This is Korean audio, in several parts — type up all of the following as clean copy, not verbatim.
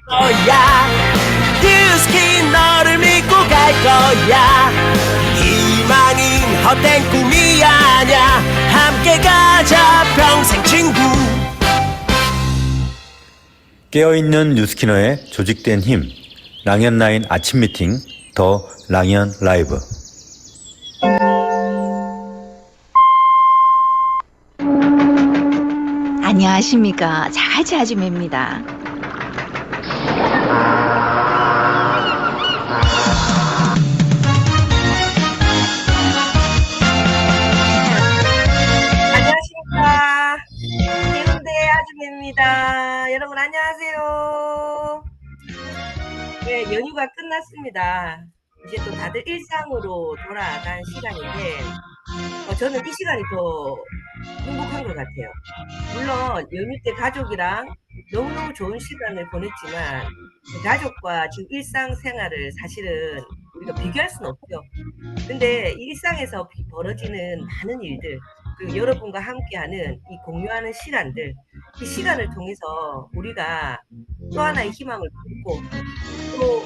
거야. 뉴스킨 너를 믿고 갈 거야. 희망은 헛된 꿈이 아냐. 함께 가자 평생 친구. 깨어있는 뉴스키너의 조직된 힘, 랑연9 아침 미팅, 더 랑연 라이브. 안녕하십니까. 자갈치 아줌매입니다. 안녕하십니까. 해운대 아줌매입니다. 여러분 안녕하세요. 네, 연휴가 끝났습니다. 이제 또 다들 일상으로 돌아간 시간인데 저는 이 시간이 더 행복한 것 같아요. 물론 연휴 때 가족이랑 너무너무 좋은 시간을 보냈지만 그 가족과 지금 일상생활을 사실은 우리가 비교할 수는 없죠. 근데 이 일상에서 벌어지는 많은 일들, 그리고 여러분과 함께하는 이 공유하는 시간들, 이 시간을 통해서 우리가 또 하나의 희망을 품고 또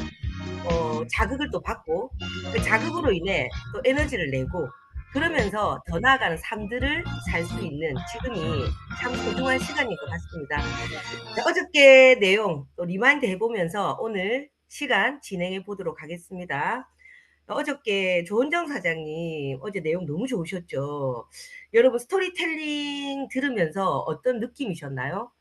자극을 또 받고 그 자극으로 인해 또 에너지를 내고 그러면서 더 나아가는 삶들을 살 수 있는 지금이 참 소중한 시간인 것 같습니다. 자, 어저께 내용 또 리마인드 해보면서 오늘 시간 진행해 보도록 하겠습니다. 어저께 조은정 사장님 어제 내용 너무 좋으셨죠. 여러분 스토리텔링 들으면서 어떤 느낌이셨나요?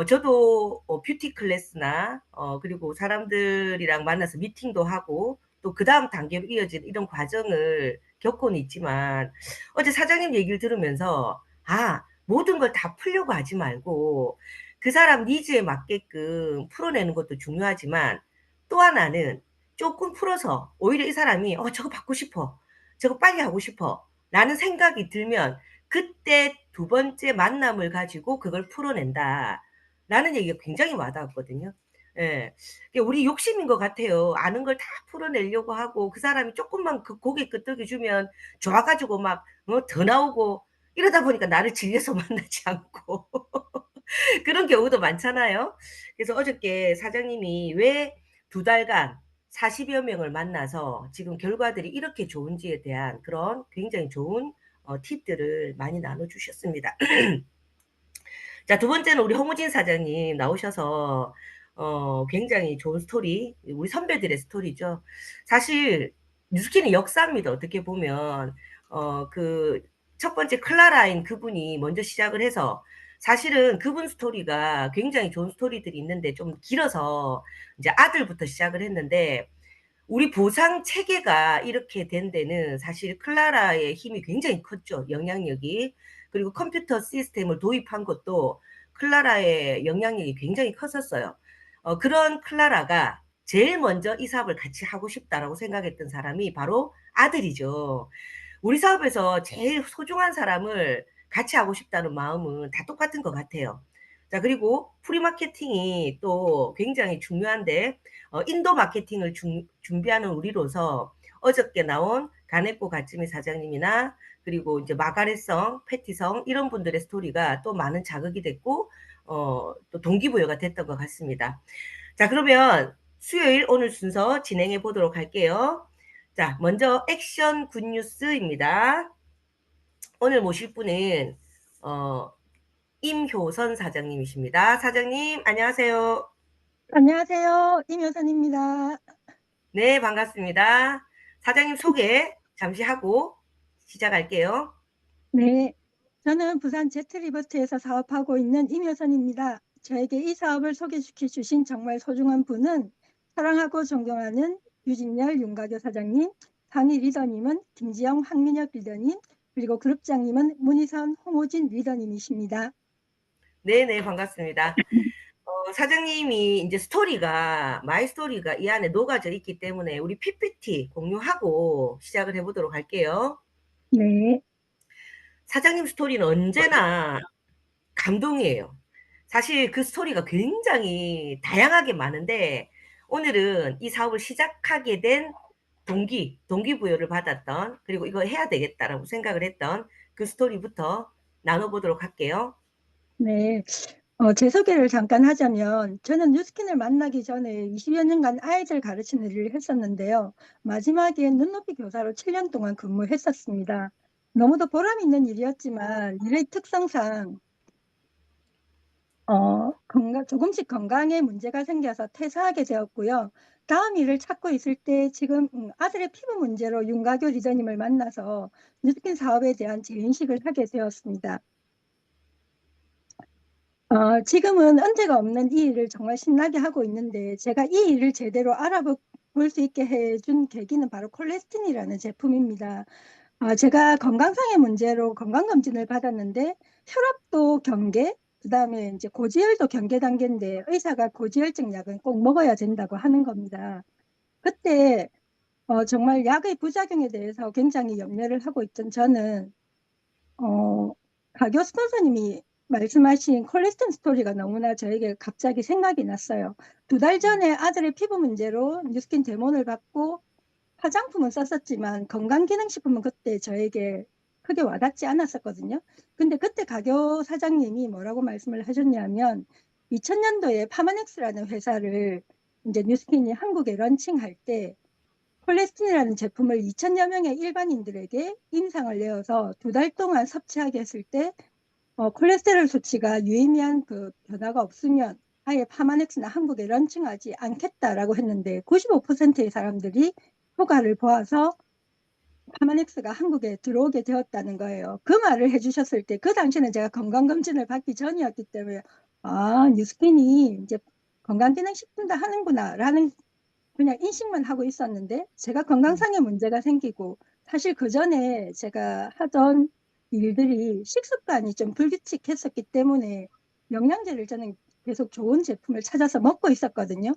저도 뷰티 클래스나 그리고 사람들이랑 만나서 미팅도 하고 또 그다음 단계로 이어진 이런 과정을 겪고는 있지만 어제 사장님 얘기를 들으면서 모든 걸 다 풀려고 하지 말고 그 사람 니즈에 맞게끔 풀어내는 것도 중요하지만 또 하나는 조금 풀어서 오히려 이 사람이 저거 받고 싶어. 저거 빨리 하고 싶어. 라는 생각이 들면 그때 두 번째 만남을 가지고 그걸 풀어낸다. 라는 얘기가 굉장히 와닿았거든요. 예. 이게 우리 욕심인 것 같아요. 아는 걸 다 풀어내려고 하고 그 사람이 조금만 그 고개 끄덕여 주면 좋아 가지고 막 더 나오고 이러다 보니까 나를 질려서 만나지 않고 그런 경우도 많잖아요. 그래서 어저께 사장님이 왜 두 달간 40여 명을 만나서 지금 결과들이 이렇게 좋은지에 대한 그런 굉장히 좋은 팁들을 많이 나눠 주셨습니다. 자, 두 번째는 우리 홍우진 사장님 나오셔서 굉장히 좋은 스토리, 우리 선배들의 스토리죠. 사실 뉴스키는 역사입니다. 어떻게 보면 그 첫 번째 클라라인 그분이 먼저 시작을 해서 사실은 그분 스토리가 굉장히 좋은 스토리들이 있는데 좀 길어서 이제 아들부터 시작을 했는데 우리 보상 체계가 이렇게 된 데는 사실 클라라의 힘이 굉장히 컸죠. 영향력이. 그리고 컴퓨터 시스템을 도입한 것도 클라라의 영향력이 굉장히 컸었어요. 그런 클라라가 제일 먼저 이 사업을 같이 하고 싶다라고 생각했던 사람이 바로 아들이죠. 우리 사업에서 제일 소중한 사람을 같이 하고 싶다는 마음은 다 똑같은 것 같아요. 자, 그리고 프리마케팅이 또 굉장히 중요한데 인도 마케팅을 준비하는 우리로서 어저께 나온 가네포 가츠미 사장님이나 그리고 이제 마가렛성, 패티성 이런 분들의 스토리가 또 많은 자극이 됐고 또 동기부여가 됐던 것 같습니다. 자, 그러면 수요일 오늘 순서 진행해 보도록 할게요. 자, 먼저 액션 굿뉴스입니다. 오늘 모실 분은 임효선 사장님이십니다. 사장님 안녕하세요. 안녕하세요. 임효선입니다. 네, 반갑습니다. 사장님 소개 잠시 하고 시작할게요. 네, 저는 부산 제트리버트에서 사업하고 있는 임효선입니다. 저에게 이 사업을 소개시켜 주신 정말 소중한 분은 사랑하고 존경하는 유진열 윤가교 사장님, 상위 리더님은 김지영 황민혁 리더님, 그리고 그룹장님은 문희선 홍호진 리더님이십니다. 네, 반갑습니다. 사장님이 이제 스토리가 마이 스토리가 이 안에 녹아져 있기 때문에 우리 PPT 공유하고 시작을 해보도록 할게요. 네. 사장님 스토리는 언제나 감동이에요. 사실 그 스토리가 굉장히 다양하게 많은데 오늘은 이 사업을 시작하게 된 동기부여를 받았던 그리고 이거 해야 되겠다라고 생각을 했던 그 스토리부터 나눠보도록 할게요. 네. 제 소개를 잠깐 하자면 저는 뉴스킨을 만나기 전에 20여 년간 아이들 가르치는 일을 했었는데요. 마지막에 눈높이 교사로 7년 동안 근무했었습니다. 너무도 보람 있는 일이었지만 일의 특성상 조금씩 건강에 문제가 생겨서 퇴사하게 되었고요. 다음 일을 찾고 있을 때 지금 아들의 피부 문제로 윤가교 리더님을 만나서 뉴스킨 사업에 대한 재인식을 하게 되었습니다. 지금은 언제가 없는 이 일을 정말 신나게 하고 있는데 제가 이 일을 제대로 알아볼 수 있게 해준 계기는 바로 콜레스틴이라는 제품입니다. 제가 건강상의 문제로 건강검진을 받았는데 혈압도 경계, 그다음에 이제 고지혈도 경계 단계인데 의사가 고지혈증 약은 꼭 먹어야 된다고 하는 겁니다. 그때 정말 약의 부작용에 대해서 굉장히 염려를 하고 있던 저는 가교 스폰서님이 말씀하신 콜레스테롤 스토리가 너무나 저에게 갑자기 생각이 났어요. 2달 전에 아들의 피부 문제로 뉴스킨 데모를 받고 화장품은 썼었지만 건강기능식품은 그때 저에게 크게 와닿지 않았었거든요. 근데 그때 가교 사장님이 뭐라고 말씀을 하셨냐면 2000년도에 파마넥스라는 회사를 이제 뉴스킨이 한국에 런칭할 때 콜레스틴이라는 제품을 2천여 명의 일반인들에게 임상을 내어서 2달 동안 섭취하게 했을 때 콜레스테롤 수치가 유의미한 그 변화가 없으면 아예 파마넥스나 한국에 런칭하지 않겠다라고 했는데 95%의 사람들이 효과를 보아서 파마넥스가 한국에 들어오게 되었다는 거예요. 그 말을 해주셨을 때 그 당시에는 제가 건강검진을 받기 전이었기 때문에 뉴스킨이 이제 건강기능식품도 하는구나 라는 그냥 인식만 하고 있었는데 제가 건강상의 문제가 생기고 사실 그 전에 제가 하던 일들이 식습관이 좀 불규칙했었기 때문에 영양제를 저는 계속 좋은 제품을 찾아서 먹고 있었거든요.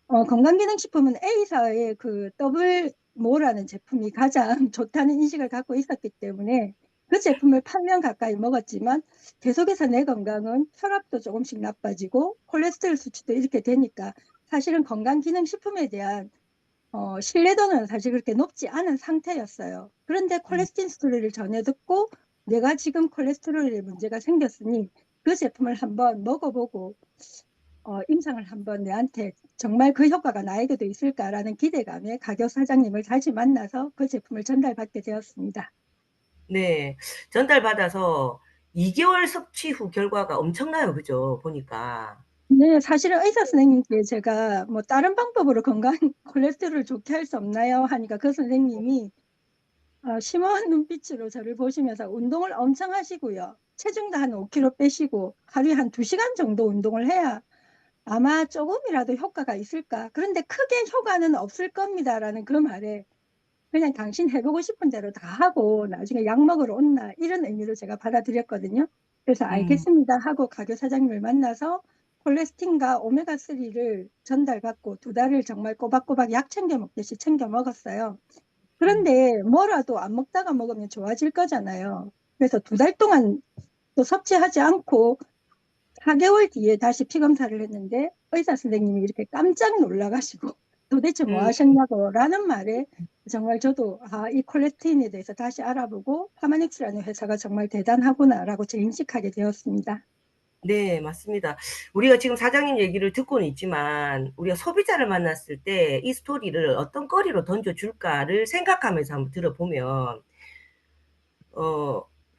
건강기능식품은 A사의 그 더블 모라는 제품이 가장 좋다는 인식을 갖고 있었기 때문에 그 제품을 8년 가까이 먹었지만 계속해서 내 건강은 혈압도 조금씩 나빠지고 콜레스테롤 수치도 이렇게 되니까 사실은 건강기능식품에 대한 신뢰도는 사실 그렇게 높지 않은 상태였어요. 그런데 콜레스테롤 스토리를 전해 듣고 내가 지금 콜레스테롤에 문제가 생겼으니 그 제품을 한번 먹어보고 임상을 한번 내한테 정말 그 효과가 나에게도 있을까라는 기대감에 가교 사장님을 다시 만나서 그 제품을 전달받게 되었습니다. 네. 전달받아서 2개월 섭취 후 결과가 엄청나요. 그죠? 보니까. 네, 사실은 의사 선생님께 제가 뭐 다른 방법으로 건강 콜레스테롤을 좋게 할 수 없나요? 하니까 그 선생님이 심오한 눈빛으로 저를 보시면서 운동을 엄청 하시고요. 체중도 한 5kg 빼시고 하루에 한 2시간 정도 운동을 해야 아마 조금이라도 효과가 있을까. 그런데 크게 효과는 없을 겁니다라는 그 말에 그냥 당신 해보고 싶은 대로 다 하고 나중에 약 먹으러 온나 이런 의미로 제가 받아들였거든요. 그래서 음. 알겠습니다 하고 가교 사장님을 만나서 콜레스틴과 오메가3를 전달받고 2달을 정말 꼬박꼬박 약 챙겨 먹듯이 챙겨 먹었어요. 그런데 뭐라도 안 먹다가 먹으면 좋아질 거잖아요. 그래서 2달 동안 또 섭취하지 않고 4개월 뒤에 다시 피검사를 했는데 의사 선생님이 이렇게 깜짝 놀라가지고 도대체 뭐 음. 하셨냐고 라는 말에 정말 저도 이 콜레스테인에 대해서 다시 알아보고 파마닉스라는 회사가 정말 대단하구나 라고 재인식하게 되었습니다. 네, 맞습니다. 우리가 지금 사장님 얘기를 듣고는 있지만 우리가 소비자를 만났을 때 이 스토리를 어떤 거리로 던져줄까를 생각하면서 한번 들어보면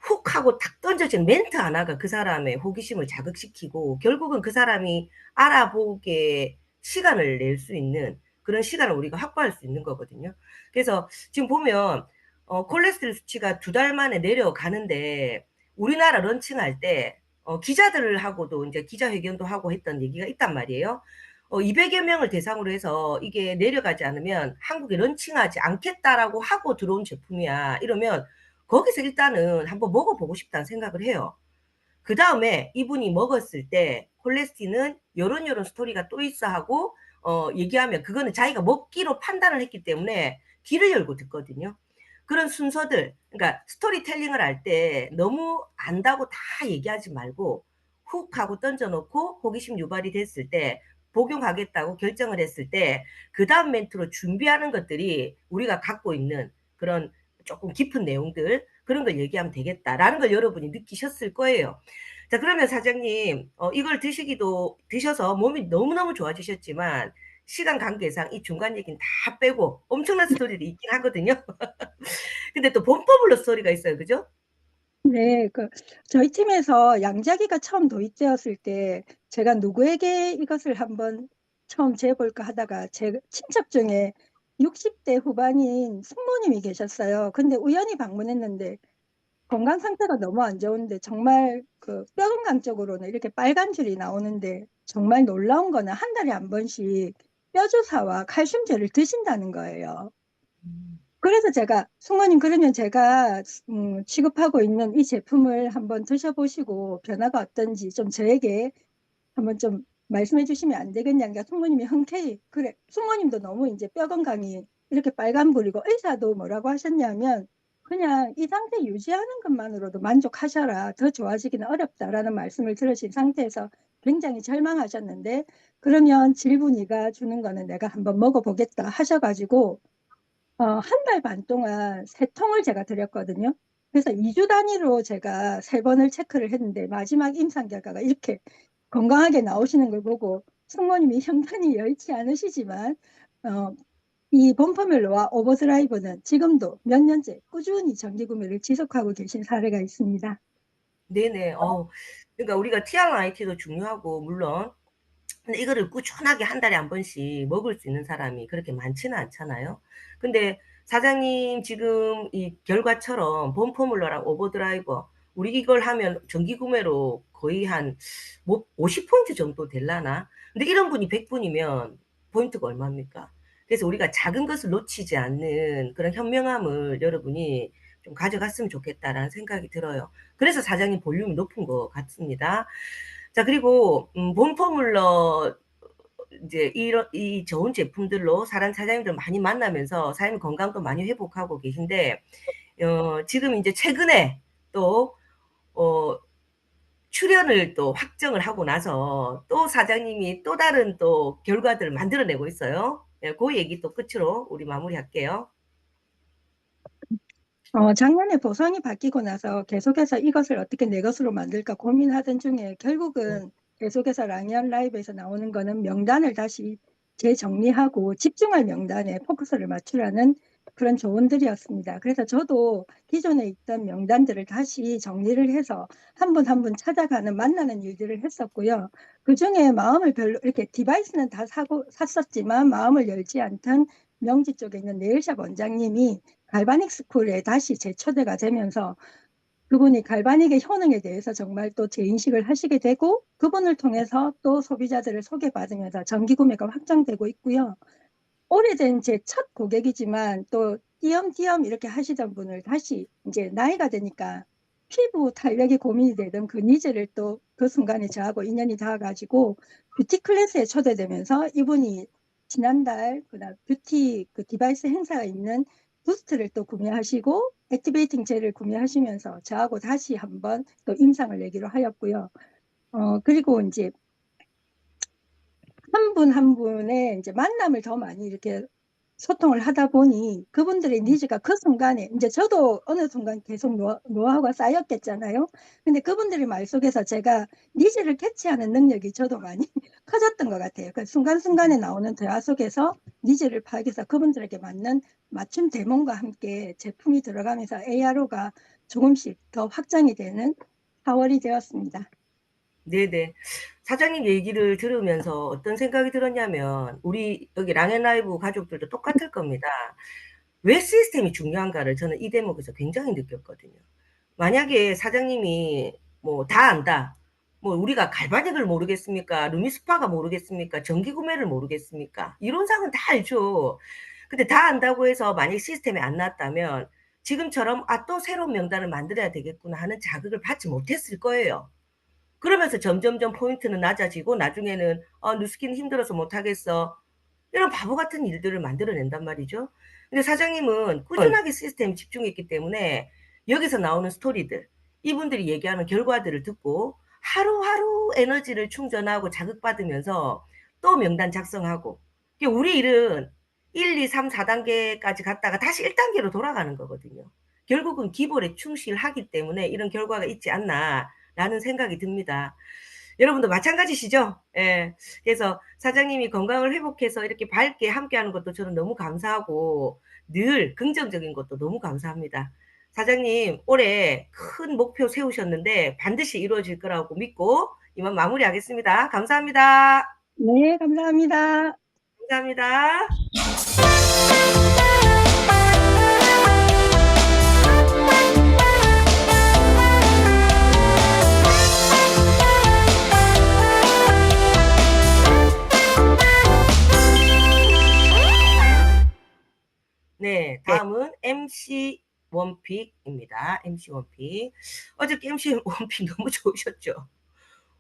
훅 하고 탁 던져진 멘트 하나가 그 사람의 호기심을 자극시키고 결국은 그 사람이 알아보게 시간을 낼 수 있는 그런 시간을 우리가 확보할 수 있는 거거든요. 그래서 지금 보면 콜레스테롤 수치가 2달 만에 내려가는데 우리나라 런칭할 때 기자들하고도 이제 기자회견도 하고 했던 얘기가 있단 말이에요. 200여 명을 대상으로 해서 이게 내려가지 않으면 한국에 런칭하지 않겠다라고 하고 들어온 제품이야. 이러면 거기서 일단은 한번 먹어보고 싶다는 생각을 해요. 그 다음에 이분이 먹었을 때 콜레스틴은 요런 스토리가 또 있어 하고 얘기하면 그거는 자기가 먹기로 판단을 했기 때문에 귀를 열고 듣거든요. 그런 순서들, 그러니까 스토리텔링을 할 때 너무 안다고 다 얘기하지 말고 훅 하고 던져놓고 호기심 유발이 됐을 때 복용하겠다고 결정을 했을 때 그 다음 멘트로 준비하는 것들이 우리가 갖고 있는 그런 조금 깊은 내용들 그런 걸 얘기하면 되겠다라는 걸 여러분이 느끼셨을 거예요. 자, 그러면 사장님, 이걸 드셔서 몸이 너무너무 좋아지셨지만, 시간 관계상 이 중간 얘기는 다 빼고 엄청난 스토리들이 있긴 하거든요. 근데 또 본퍼블러 스토리가 있어요. 그죠? 네, 저희 팀에서 양자기가 처음 도입되었을 때 제가 누구에게 이것을 한번 처음 재볼까 하다가 제 친척 중에 60대 후반인 숙모님이 계셨어요. 근데 우연히 방문했는데 건강 상태가 너무 안 좋은데 정말 뼈 건강 쪽으로는 이렇게 빨간 줄이 나오는데 정말 놀라운 거는 한 달에 한 번씩 뼈주사와 칼슘제를 드신다는 거예요. 음. 그래서 제가 숙모님 그러면 제가 취급하고 있는 이 제품을 한번 드셔보시고 변화가 어떤지 좀 저에게 한번 좀 말씀해 주시면 안 되겠냐. 그러니까 숙모님이 흔쾌히 그래. 숙모님도 너무 이제 뼈 건강이 이렇게 빨간불이고 의사도 뭐라고 하셨냐면 그냥 이 상태 유지하는 것만으로도 만족하셔라. 더 좋아지기는 어렵다라는 말씀을 들으신 상태에서 굉장히 절망하셨는데 그러면 질분이가 주는 거는 내가 한번 먹어보겠다 하셔가지고 한 달 반 동안 3통을 제가 드렸거든요. 그래서 2주 단위로 제가 3번을 체크를 했는데 마지막 임상 결과가 이렇게 건강하게 나오시는 걸 보고 숙모님이 형편이 여의치 않으시지만 이 본포뮬러와 오버드라이브는 지금도 몇 년째 꾸준히 정기 구매를 지속하고 계신 사례가 있습니다. 네네. 그러니까 우리가 TRIT도 중요하고 물론 근데 이거를 꾸준하게 한 달에 한 번씩 먹을 수 있는 사람이 그렇게 많지는 않잖아요. 근데 사장님 지금 이 결과처럼 본포뮬러랑 오버드라이버 우리 이걸 하면 정기 구매로 거의 한 50포인트 정도 될라나? 근데 이런 분이 100분이면 포인트가 얼마입니까? 그래서 우리가 작은 것을 놓치지 않는 그런 현명함을 여러분이 좀 가져갔으면 좋겠다라는 생각이 들어요. 그래서 사장님 볼륨이 높은 것 같습니다. 자, 그리고 본포뮬러 이제 이런 이 좋은 제품들로 사람 사장님들 많이 만나면서 사장님 건강도 많이 회복하고 계신데 지금 이제 최근에 또 출연을 또 확정을 하고 나서 또 사장님이 또 다른 또 결과들을 만들어내고 있어요. 예, 그 얘기 또 끝으로 우리 마무리할게요. 작년에 보상이 바뀌고 나서 계속해서 이것을 어떻게 내 것으로 만들까 고민하던 중에 결국은 계속해서 랑이언 라이브에서 나오는 거는 명단을 다시 재정리하고 집중할 명단에 포커스를 맞추라는 그런 조언들이었습니다. 그래서 저도 기존에 있던 명단들을 다시 정리를 해서 한 분 한 분 찾아가는 만나는 일들을 했었고요. 그중에 마음을 별로 이렇게 디바이스는 다 샀었지만 마음을 열지 않던 명지 쪽에 있는 네일샵 원장님이 갈바닉 스쿨에 다시 재초대가 되면서 그분이 갈바닉의 효능에 대해서 정말 또 재인식을 하시게 되고 그분을 통해서 또 소비자들을 소개받으면서 정기 구매가 확정되고 있고요. 오래된 제 첫 고객이지만 또 띄엄띄엄 이렇게 하시던 분을 다시 이제 나이가 되니까 피부 탄력이 고민이 되던 그 니즈를 또 그 순간에 저하고 인연이 닿아가지고 뷰티 클래스에 초대되면서 이분이 지난달 그다음 뷰티 그 디바이스 행사가 있는 부스트를 또 구매하시고 액티베이팅 젤을 구매하시면서 저하고 다시 한번 또 임상을 내기로 하였고요. 그리고 이제 한 분 한 분의 이제 만남을 더 많이 이렇게 소통을 하다 보니 그분들의 니즈가 그 순간에 이제 저도 어느 순간 계속 노하우가 쌓였겠잖아요. 근데 그분들의 말 속에서 제가 니즈를 캐치하는 능력이 저도 많이 커졌던 것 같아요. 그 순간순간에 나오는 대화 속에서 니즈를 파악해서 그분들에게 맞는 맞춤 대문과 함께 제품이 들어가면서 ARO가 조금씩 더 확장이 되는 4월이 되었습니다. 네네. 사장님 얘기를 들으면서 어떤 생각이 들었냐면 우리 여기 랑앤라이브 가족들도 똑같을 겁니다. 왜 시스템이 중요한가를 저는 이 대목에서 굉장히 느꼈거든요. 만약에 사장님이 뭐 다 안다. 뭐 우리가 갈바닉을 모르겠습니까? 루미스파가 모르겠습니까? 전기 구매를 모르겠습니까? 이론상은 다 알죠. 근데 다 안다고 해서 만약 시스템이 안 나왔다면 지금처럼 또 새로운 명단을 만들어야 되겠구나 하는 자극을 받지 못했을 거예요. 그러면서 점점점 포인트는 낮아지고 나중에는 뉴스킨 힘들어서 못하겠어. 이런 바보 같은 일들을 만들어낸단 말이죠. 근데 사장님은 꾸준하게 시스템에 집중했기 때문에 여기서 나오는 스토리들, 이분들이 얘기하는 결과들을 듣고 하루하루 에너지를 충전하고 자극받으면서 또 명단 작성하고 우리 일은 1, 2, 3, 4단계까지 갔다가 다시 1단계로 돌아가는 거거든요. 결국은 기본에 충실하기 때문에 이런 결과가 있지 않나 라는 생각이 듭니다. 여러분도 마찬가지시죠? 예. 그래서 사장님이 건강을 회복해서 이렇게 밝게 함께하는 것도 저는 너무 감사하고 늘 긍정적인 것도 너무 감사합니다. 사장님 올해 큰 목표 세우셨는데 반드시 이루어질 거라고 믿고 이만 마무리하겠습니다. 감사합니다. 네, 감사합니다. 감사합니다. 네, 다음은 MC 원픽입니다. MC 원픽. 어저께 MC 원픽 너무 좋으셨죠?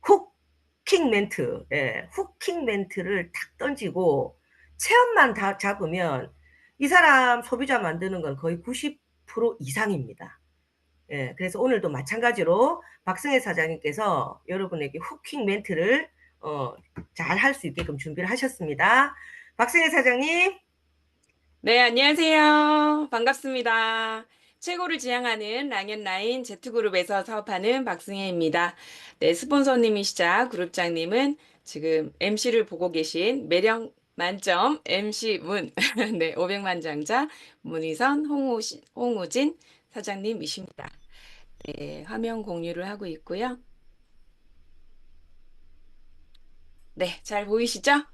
후킹 멘트, 예, 후킹 멘트를 탁 던지고 체험만 다 잡으면 이 사람 소비자 만드는 건 거의 90% 이상입니다. 예, 그래서 오늘도 마찬가지로 박승혜 사장님께서 여러분에게 후킹 멘트를 잘 할 수 있게끔 준비를 하셨습니다. 박승혜 사장님. 네, 안녕하세요. 반갑습니다. 최고를 지향하는 랑앤라인 Z그룹에서 사업하는 박승혜입니다. 네, 스폰서님이시자 그룹장님은 지금 MC를 보고 계신 매력 만점 MC 문, 네, 500만 장자 문희선, 홍우진 사장님이십니다. 네, 화면 공유를 하고 있고요. 네, 잘 보이시죠?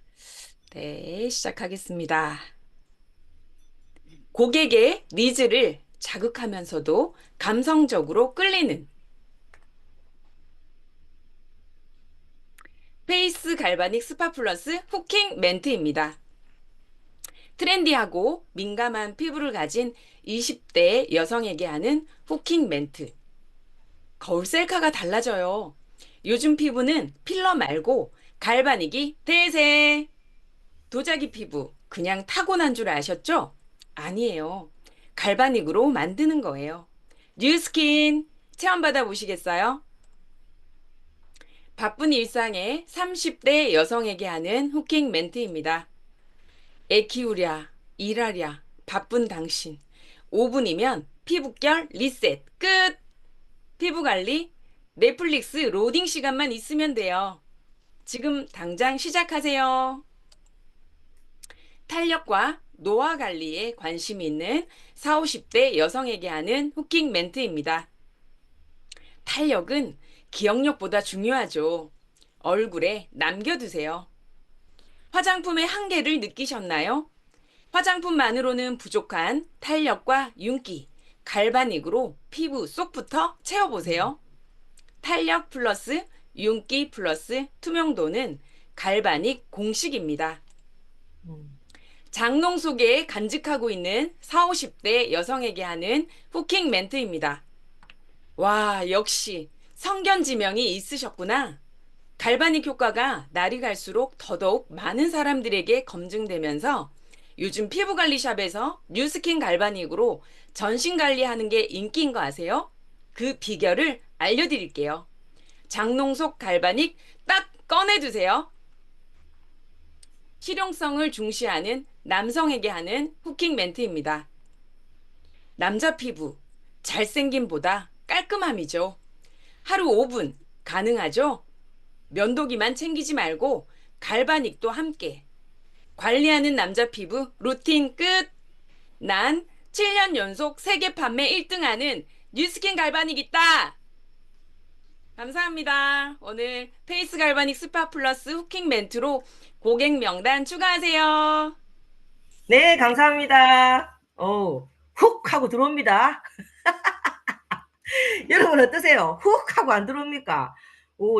네, 시작하겠습니다. 고객의 니즈를 자극하면서도 감성적으로 끌리는 페이스 갈바닉 스파 플러스 후킹 멘트입니다. 트렌디하고 민감한 피부를 가진 20대 여성에게 하는 후킹 멘트. 거울 셀카가 달라져요. 요즘 피부는 필러 말고 갈바닉이 대세. 도자기 피부 그냥 타고난 줄 아셨죠? 아니에요. 갈바닉으로 만드는 거예요. 뉴스킨 체험받아 보시겠어요? 바쁜 일상에 30대 여성에게 하는 후킹 멘트입니다. 애 키우랴, 일하랴, 바쁜 당신. 5분이면 피부결 리셋 끝! 피부관리 넷플릭스 로딩 시간만 있으면 돼요. 지금 당장 시작하세요. 탄력과 노화 관리에 관심이 있는 40, 50대 여성에게 하는 후킹 멘트입니다. 탄력은 기억력보다 중요하죠. 얼굴에 남겨두세요. 화장품의 한계를 느끼셨나요? 화장품만으로는 부족한 탄력과 윤기, 갈바닉으로 피부 쏙부터 채워보세요. 탄력 플러스 윤기 플러스 투명도는 갈바닉 공식입니다. 장롱 속에 간직하고 있는 40, 50대 여성에게 하는 후킹 멘트입니다. 와, 역시 성견지명이 있으셨구나. 갈바닉 효과가 날이 갈수록 더더욱 많은 사람들에게 검증되면서 요즘 피부관리샵에서 뉴스킨 갈바닉으로 전신관리하는 게 인기인 거 아세요? 그 비결을 알려드릴게요. 장롱 속 갈바닉 딱 꺼내두세요. 실용성을 중시하는 남성에게 하는 후킹 멘트입니다. 남자 피부, 잘생김보다 깔끔함이죠. 하루 5분 가능하죠? 면도기만 챙기지 말고 갈바닉도 함께. 관리하는 남자 피부 루틴 끝! 난 7년 연속 세계 판매 1등하는 뉴스킨 갈바닉 있다! 감사합니다. 오늘 페이스 갈바닉 스파 플러스 후킹 멘트로 고객 명단 추가하세요. 네, 감사합니다. 훅 하고 들어옵니다. 여러분 어떠세요? 훅 하고 안 들어옵니까?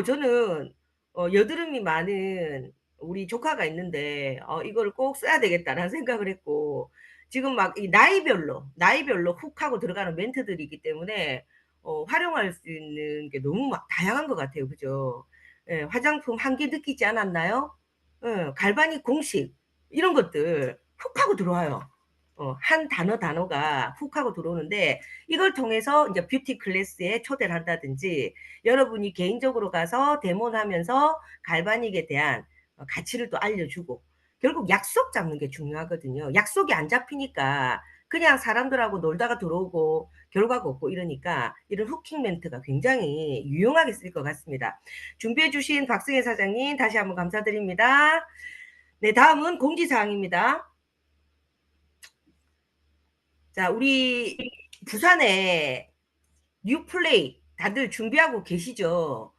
저는 여드름이 많은 우리 조카가 있는데 이거를 꼭 써야 되겠다라는 생각을 했고 지금 막 이 나이별로 훅 하고 들어가는 멘트들이 있기 때문에 활용할 수 있는 게 너무 막 다양한 것 같아요. 그죠? 예, 화장품 한계 느끼지 않았나요? 갈바닉 공식 이런 것들 훅 하고 들어와요. 한 단어가 훅 하고 들어오는데 이걸 통해서 이제 뷰티 클래스에 초대를 한다든지 여러분이 개인적으로 가서 데모하면서 갈바닉에 대한 가치를 또 알려주고 결국 약속 잡는 게 중요하거든요. 약속이 안 잡히니까 그냥 사람들하고 놀다가 들어오고 결과가 없고 이러니까 이런 후킹 멘트가 굉장히 유용하게 쓸 것 같습니다. 준비해 주신 박승혜 사장님 다시 한번 감사드립니다. 네, 다음은 공지사항입니다. 자, 우리 부산에 뉴플레이 다들 준비하고 계시죠?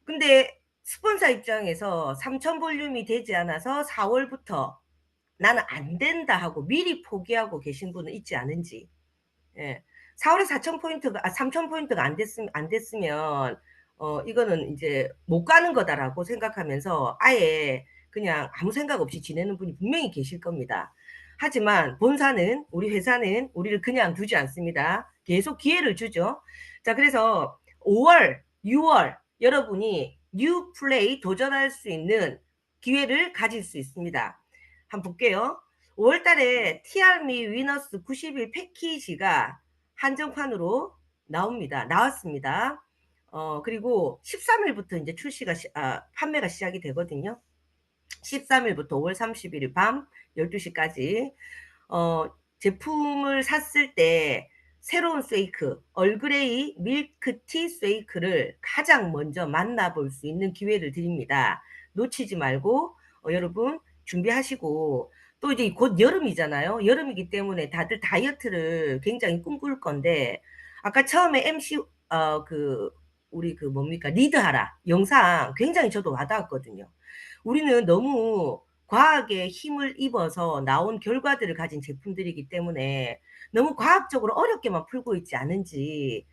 근데 스폰서 입장에서 3천 볼륨이 되지 않아서 4월부터 나는 안 된다 하고 미리 포기하고 계신 분은 있지 않은지. 예. 4월에 4천 포인트가 3천 포인트가 안 됐으면 이거는 이제 못 가는 거다라고 생각하면서 아예 그냥 아무 생각 없이 지내는 분이 분명히 계실 겁니다. 하지만 본사는 우리 회사는 우리를 그냥 두지 않습니다. 계속 기회를 주죠. 자, 그래서 5월, 6월 여러분이 뉴 플레이 도전할 수 있는 기회를 가질 수 있습니다. 한번 볼게요. 5월 달에 TR미 위너스 90일 패키지가 한정판으로 나왔습니다. 그리고 13일부터 이제 판매가 시작이 되거든요. 13일부터 5월 31일 밤 12시까지 제품을 샀을 때 새로운 쉐이크, 얼그레이 밀크티 쉐이크를 가장 먼저 만나볼 수 있는 기회를 드립니다. 놓치지 말고 여러분 준비하시고, 또 이제 곧 여름이잖아요. 여름이기 때문에 다들 다이어트를 굉장히 꿈꿀 건데, 아까 처음에 MC 우리 뭡니까 리드하라 영상 굉장히 저도 와닿았거든요. 우리는 너무 과학에 힘을 입어서 나온 결과들을 가진 제품들이기 때문에 너무 과학적으로 어렵게만 풀고 있지 않은지.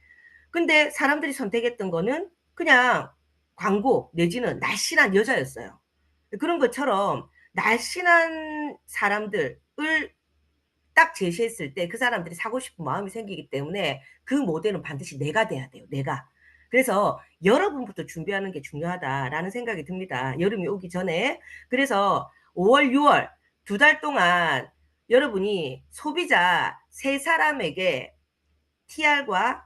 근데 사람들이 선택했던 거는 그냥 광고 내지는 날씬한 여자였어요. 그런 것처럼 날씬한 사람들을 딱 제시했을 때 그 사람들이 사고 싶은 마음이 생기기 때문에 그 모델은 반드시 내가 돼야 돼요. 내가. 그래서 여러분부터 준비하는 게 중요하다라는 생각이 듭니다. 여름이 오기 전에. 그래서 5월, 6월 2달 동안 여러분이 소비자 3사람에게 TR과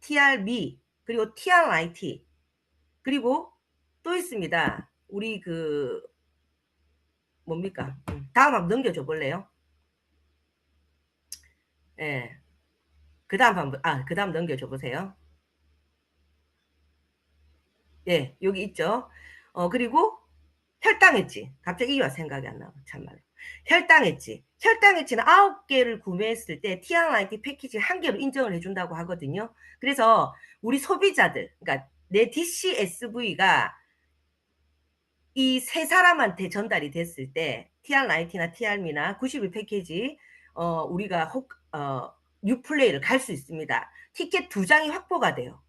TR미 그리고 TRIT 그리고 또 있습니다. 우리 뭡니까? 다음 한번 넘겨줘 볼래요? 예. 그 다음 넘겨줘 보세요. 예, 여기 있죠. 그리고 혈당 엣지. 갑자기 이와 생각이 안 나고, 참말로. 혈당 엣지. 혈당 엣지는 9개를 구매했을 때 TRIT 패키지 1개로 인정을 해준다고 하거든요. 그래서 우리 소비자들, 그러니까 내 DCSV가 이 3사람한테 전달이 됐을 때 TRIT나 TR미나 90일 패키지 우리가 뉴플레이를 갈 수 있습니다. 티켓 2장이 확보가 돼요.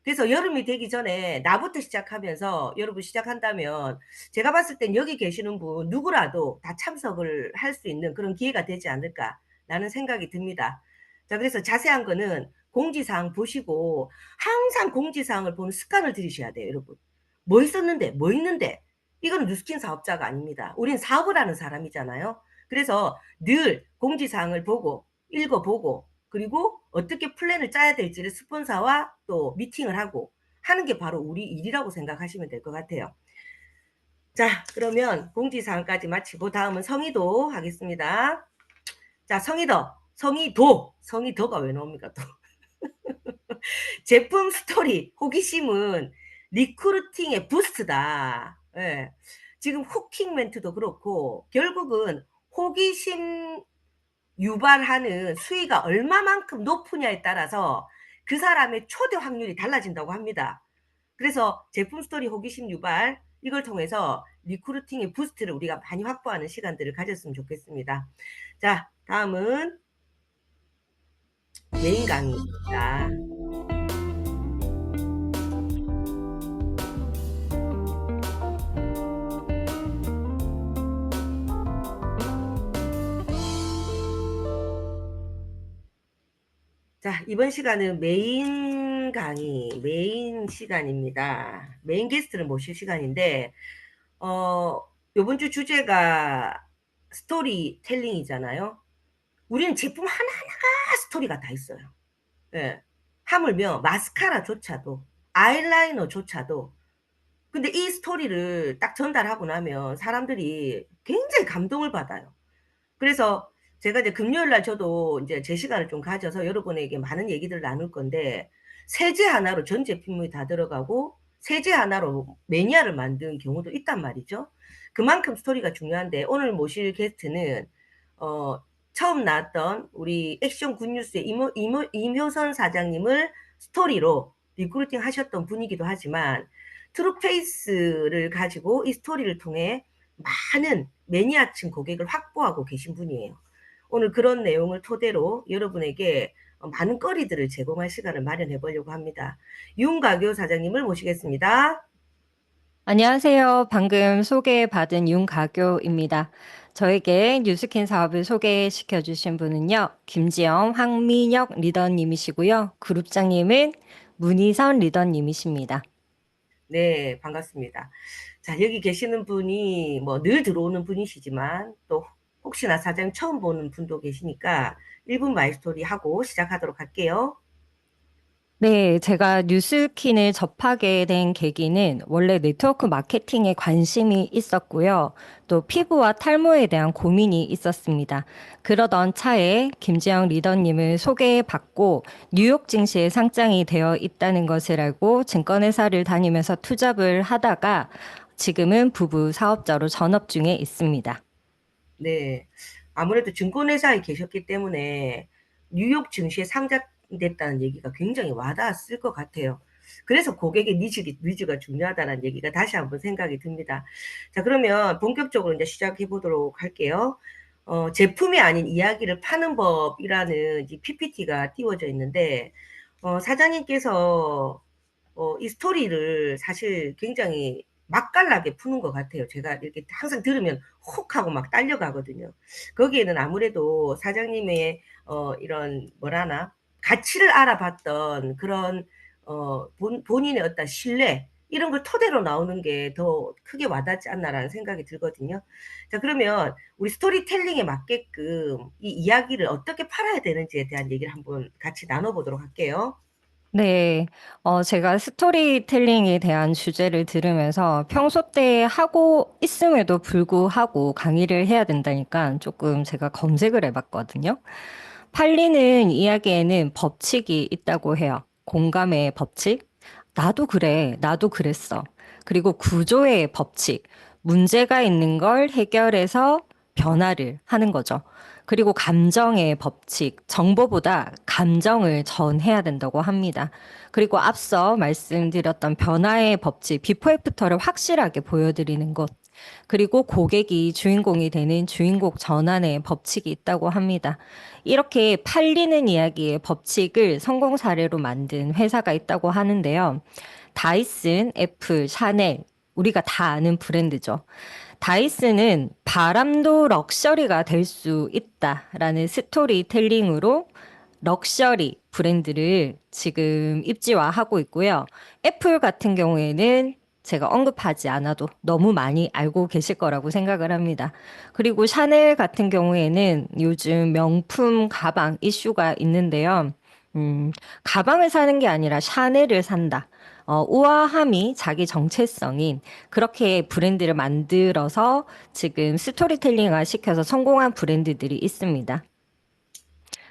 그래서 여름이 되기 전에 나부터 시작하면서 여러분 시작한다면 제가 봤을 땐 여기 계시는 분 누구라도 다 참석을 할 수 있는 그런 기회가 되지 않을까라는 생각이 듭니다. 자, 그래서 자세한 거는 공지사항 보시고 항상 공지사항을 보는 습관을 들이셔야 돼요, 여러분. 뭐 있었는데, 뭐 있는데. 이거는 뉴스킨 사업자가 아닙니다. 우린 사업을 하는 사람이잖아요. 그래서 늘 공지사항을 보고 읽어보고 그리고 어떻게 플랜을 짜야 될지를 스폰서와 또 미팅을 하고 하는 게 바로 우리 일이라고 생각하시면 될 것 같아요. 자, 그러면 공지사항까지 마치고 다음은 성의도 하겠습니다. 자, 성의도가 왜 나옵니까 또? 제품 스토리 호기심은 리크루팅의 부스트다. 예. 지금 후킹 멘트도 그렇고 결국은 호기심 유발하는 수위가 얼마만큼 높으냐에 따라서 그 사람의 초대 확률이 달라진다고 합니다. 그래서 제품 스토리 호기심 유발 이걸 통해서 리크루팅의 부스트를 우리가 많이 확보하는 시간들을 가졌으면 좋겠습니다. 자, 다음은 메인 강의입니다. 자, 이번 시간은 메인 강의, 메인 시간입니다. 메인 게스트를 모실 시간인데, 요번 주 주제가 스토리텔링이잖아요. 우리는 제품 하나하나가 스토리가 다 있어요. 예. 하물며 마스카라조차도, 아이라이너조차도. 근데 이 스토리를 딱 전달하고 나면 사람들이 굉장히 감동을 받아요. 그래서 제가 이제 금요일 날 저도 이제 제 시간을 좀 가져서 여러분에게 많은 얘기들을 나눌 건데, 세제 하나로 전 제품이 다 들어가고 세제 하나로 매니아를 만든 경우도 있단 말이죠. 그만큼 스토리가 중요한데, 오늘 모실 게스트는 처음 나왔던 우리 액션 굿뉴스의 임효선 사장님을 스토리로 리크루팅 하셨던 분이기도 하지만, 트루페이스를 가지고 이 스토리를 통해 많은 매니아층 고객을 확보하고 계신 분이에요. 오늘 그런 내용을 토대로 여러분에게 많은 거리들을 제공할 시간을 마련해 보려고 합니다. 윤가교 사장님을 모시겠습니다. 안녕하세요. 방금 소개받은 윤가교입니다. 저에게 뉴스킨 사업을 소개시켜 주신 분은요, 김지영, 황민혁 리더님이시고요. 그룹장님은 문희선 리더님이십니다. 네, 반갑습니다. 자, 여기 계시는 분이 뭐 늘 들어오는 분이시지만 또 혹시나 사장님 처음 보는 분도 계시니까 1분 마이스토리 하고 시작하도록 할게요. 네, 제가 뉴스킨을 접하게 된 계기는 원래 네트워크 마케팅에 관심이 있었고요. 또 피부와 탈모에 대한 고민이 있었습니다. 그러던 차에 김지영 리더님을 소개받고 뉴욕 증시에 상장이 되어 있다는 것을 알고 증권회사를 다니면서 투잡을 하다가 지금은 부부 사업자로 전업 중에 있습니다. 네. 아무래도 증권회사에 계셨기 때문에 뉴욕 증시에 상장됐다는 얘기가 굉장히 와닿았을 것 같아요. 그래서 고객의 니즈가 중요하다는 얘기가 다시 한번 생각이 듭니다. 자, 그러면 본격적으로 이제 시작해 보도록 할게요. 제품이 아닌 이야기를 파는 법이라는 이 PPT가 띄워져 있는데, 사장님께서 이 스토리를 사실 굉장히 맛깔나게 푸는 것 같아요. 제가 이렇게 항상 들으면 혹 하고 막 딸려가거든요. 거기에는 아무래도 사장님의 이런 뭐라나 가치를 알아봤던 그런 본인의 어떤 신뢰 이런 걸 토대로 나오는 게 더 크게 와닿지 않나라는 생각이 들거든요. 자, 그러면 우리 스토리텔링에 맞게끔 이 이야기를 어떻게 팔아야 되는지에 대한 얘기를 한번 같이 나눠보도록 할게요. 네, 제가 스토리텔링에 대한 주제를 들으면서 평소 때 하고 있음에도 불구하고 강의를 해야 된다니까 조금 제가 검색을 해봤거든요. 팔리는 이야기에는 법칙이 있다고 해요. 공감의 법칙. 나도 그래. 나도 그랬어. 그리고 구조의 법칙. 문제가 있는 걸 해결해서 변화를 하는 거죠. 그리고 감정의 법칙. 정보보다 감정을 전해야 된다고 합니다. 그리고 앞서 말씀드렸던 변화의 법칙. 비포 애프터를 확실하게 보여드리는 것. 그리고 고객이 주인공이 되는 주인공 전환의 법칙이 있다고 합니다. 이렇게 팔리는 이야기의 법칙을 성공 사례로 만든 회사가 있다고 하는데요. 다이슨, 애플, 샤넬, 우리가 다 아는 브랜드죠. 다이슨은 바람도 럭셔리가 될 수 있다라는 스토리텔링으로 럭셔리 브랜드를 지금 입지화하고 있고요. 애플 같은 경우에는 제가 언급하지 않아도 너무 많이 알고 계실 거라고 생각을 합니다. 그리고 샤넬 같은 경우에는 요즘 명품 가방 이슈가 있는데요. 가방을 사는 게 아니라 샤넬을 산다. 우아함이 자기 정체성인 그렇게 브랜드를 만들어서 지금 스토리텔링화 시켜서 성공한 브랜드들이 있습니다. 네.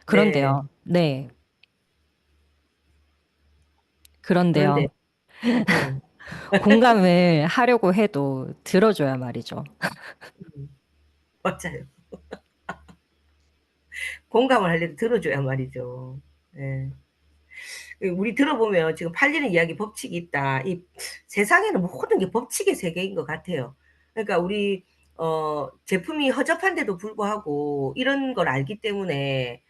그런데요. 네. 그런데요. 그런데 음. 공감을 하려고 해도 들어줘야 말이죠. 맞아요. 공감을 하려면 들어줘야 말이죠. 예. 우리 들어보면 지금 팔리는 이야기 법칙이 있다. 이 세상에는 모든 게 법칙의 세계인 것 같아요. 그러니까 우리 제품이 허접한데도 불구하고 이런 걸 알기 때문에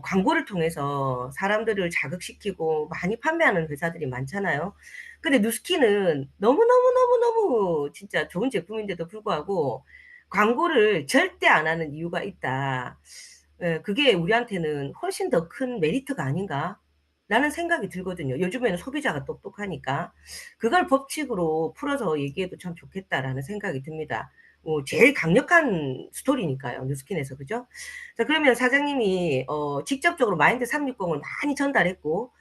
광고를 통해서 사람들을 자극시키고 많이 판매하는 회사들이 많잖아요. 근데 누스키는 너무너무너무너무 진짜 좋은 제품인데도 불구하고 광고를 절대 안 하는 이유가 있다. 예, 그게 우리한테는 훨씬 더 큰 메리트가 아닌가? 라는 생각이 들거든요. 요즘에는 소비자가 똑똑하니까. 그걸 법칙으로 풀어서 얘기해도 참 좋겠다라는 생각이 듭니다. 제일 강력한 스토리니까요. 뉴스킨에서. 그죠? 자, 그러면 사장님이 직접적으로 마인드 360을 많이 전달했고,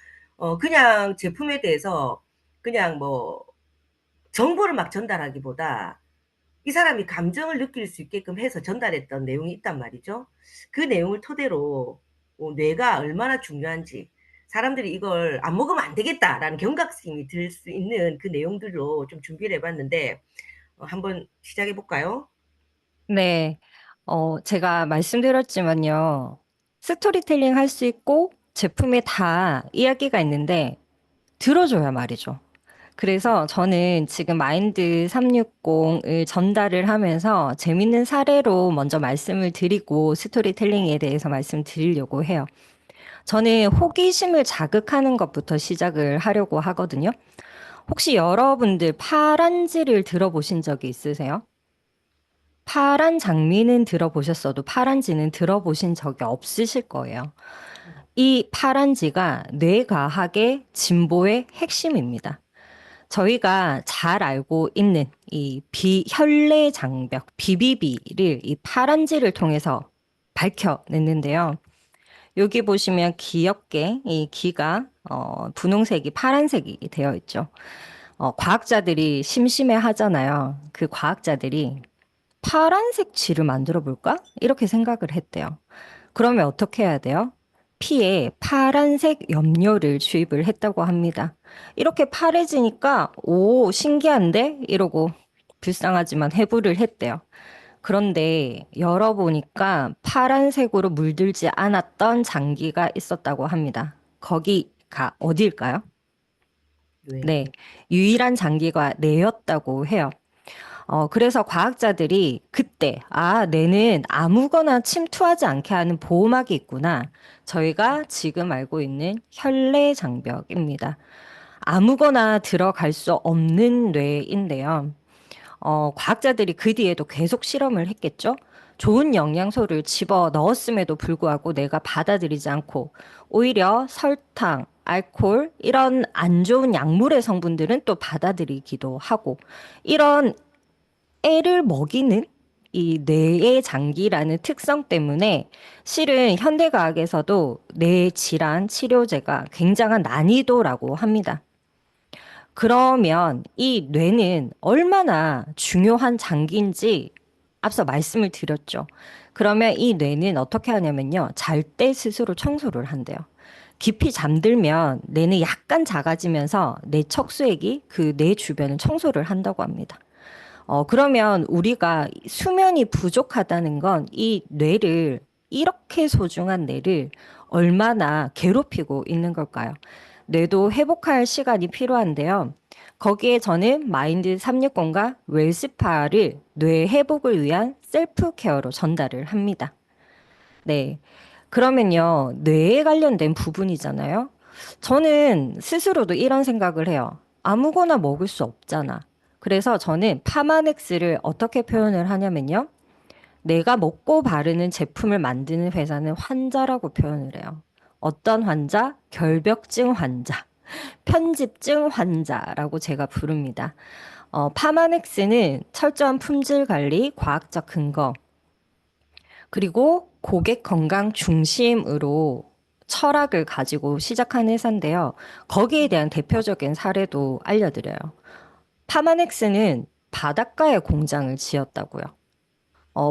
그냥 제품에 대해서 그냥 뭐 정보를 막 전달하기보다 이 사람이 감정을 느낄 수 있게끔 해서 전달했던 내용이 있단 말이죠. 그 내용을 토대로 뇌가 얼마나 중요한지, 사람들이 이걸 안 먹으면 안 되겠다라는 경각심이 들 수 있는 그 내용들로 좀 준비를 해봤는데, 한번 시작해 볼까요? 네. 제가 말씀드렸지만요. 스토리텔링 할 수 있고 제품에 다 이야기가 있는데 들어줘야 말이죠. 그래서 저는 지금 마인드 360을 전달을 하면서 재밌는 사례로 먼저 말씀을 드리고 스토리텔링에 대해서 말씀드리려고 해요. 저는 호기심을 자극하는 것부터 시작을 하려고 하거든요. 혹시 여러분들 파란지를 들어보신 적이 있으세요? 파란 장미는 들어보셨어도 파란지는 들어보신 적이 없으실 거예요. 이 파란지가 뇌과학의 진보의 핵심입니다. 저희가 잘 알고 있는 이 비혈내 장벽, BBB를 이 파란지를 통해서 밝혀냈는데요. 여기 보시면 귀엽게 이 귀가 분홍색이 파란색이 되어 있죠. 과학자들이 심심해 하잖아요. 그 과학자들이 파란색 쥐를 만들어 볼까? 이렇게 생각을 했대요. 그러면 어떻게 해야 돼요? 피에 파란색 염료를 주입을 했다고 합니다. 이렇게 파래지니까 오, 신기한데? 이러고 불쌍하지만 해부를 했대요. 그런데 열어보니까 파란색으로 물들지 않았던 장기가 있었다고 합니다. 거기가 어딜까요? 네, 유일한 장기가 뇌였다고 해요. 그래서 과학자들이 그때, 뇌는 아무거나 침투하지 않게 하는 보호막이 있구나. 저희가 지금 알고 있는 혈내 장벽입니다. 아무거나 들어갈 수 없는 뇌인데요. 과학자들이 그 뒤에도 계속 실험을 했겠죠? 좋은 영양소를 집어 넣었음에도 불구하고 내가 받아들이지 않고 오히려 설탕, 알코올, 이런 안 좋은 약물의 성분들은 또 받아들이기도 하고 이런 애를 먹이는 이 뇌의 장기라는 특성 때문에 실은 현대과학에서도 뇌 질환 치료제가 굉장한 난이도라고 합니다. 그러면 이 뇌는 얼마나 중요한 장기인지 앞서 말씀을 드렸죠. 그러면 이 뇌는 어떻게 하냐면요. 잘 때 스스로 청소를 한대요. 깊이 잠들면 뇌는 약간 작아지면서 뇌 척수액이 그 뇌 주변을 청소를 한다고 합니다. 그러면 우리가 수면이 부족하다는 건 이 뇌를, 이렇게 소중한 뇌를 얼마나 괴롭히고 있는 걸까요? 뇌도 회복할 시간이 필요한데요. 거기에 저는 마인드 360과 웰스파를 뇌 회복을 위한 셀프 케어로 전달을 합니다. 네. 그러면요, 뇌에 관련된 부분이잖아요. 저는 스스로도 이런 생각을 해요. 아무거나 먹을 수 없잖아. 그래서 저는 파마넥스를 어떻게 표현을 하냐면요. 내가 먹고 바르는 제품을 만드는 회사는 환자라고 표현을 해요. 어떤 환자? 결벽증 환자, 편집증 환자라고 제가 부릅니다. 파마넥스는 철저한 품질 관리, 과학적 근거, 그리고 고객 건강 중심으로 철학을 가지고 시작한 회사인데요. 거기에 대한 대표적인 사례도 알려드려요. 파마넥스는 바닷가에 공장을 지었다고요.